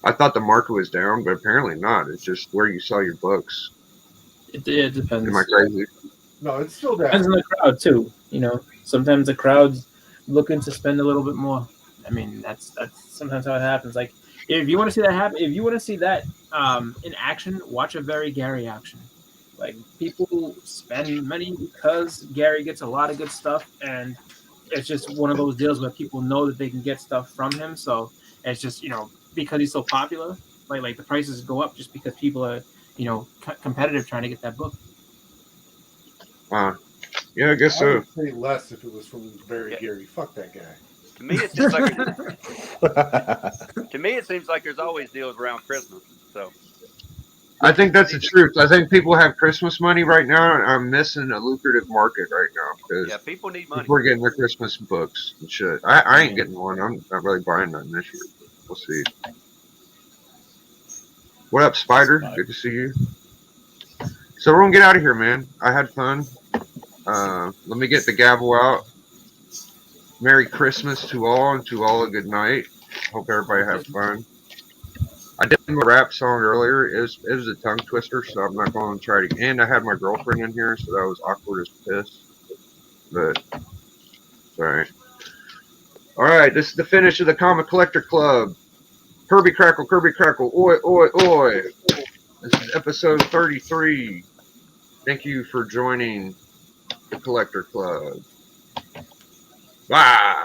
I thought the market was down, but apparently not. It's just where you sell your books. It depends. Am I crazy? No, it's still down. Depends on the crowd too. You know, sometimes the crowd's looking to spend a little bit more. I mean, that's sometimes how it happens. Like if you want to see that happen, if you want to see that in action, watch a very Gary action. Like people spend money because Gary gets a lot of good stuff, and it's just one of those deals where people know that they can get stuff from him. So it's just because he's so popular, like the prices go up just because people are competitive trying to get that book. Yeah, I guess I so. would pay less if it was from Barry Gary. Fuck that guy. To me, it seems like it seems like there's always deals around Christmas. So I think that's the truth. I think people have Christmas money right now, and I'm missing a lucrative market right now because people need money. people are getting their Christmas books and shit. I ain't getting one. I'm not really buying nothing this year. We'll see. What up, Spider? Good to see you. So we're gonna get out of here, man. I had fun. Let me get the gavel out. Merry Christmas to all, and to all a good night. Hope everybody has fun. I did my rap song earlier. It was a tongue twister, so I'm not going to try it again. And I had my girlfriend in here, so that was awkward as piss. But sorry. All right, this is the finish of the Comic Collector Club. Kirby Crackle, oi, oi, oi. This is episode 33. Thank you for joining the Collector Club. Bye.